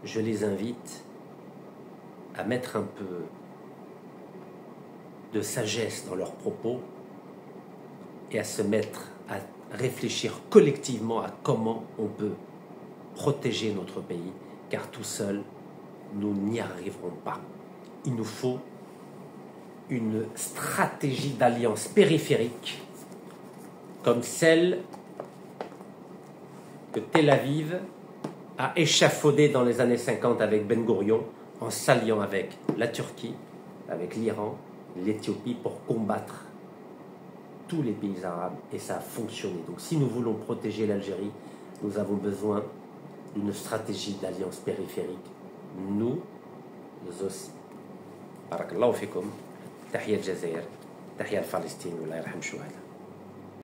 je les invite à mettre un peu de sagesse dans leurs propos et à se mettre à réfléchir collectivement à comment on peut protéger notre pays, car tout seul, nous n'y arriverons pas. Il nous faut une stratégie d'alliance périphérique comme celle que Tel Aviv a échafaudée dans les années 50 avec Ben Gourion, en s'alliant avec la Turquie, avec l'Iran, l'Éthiopie, pour combattre tous les pays arabes, et ça a fonctionné. Donc si nous voulons protéger l'Algérie, nous avons besoin d'une stratégie d'alliance périphérique. Nous aussi. Barakallahu fikum. تحية الجزائر، تحية لفلسطين والله يرحم شهداء.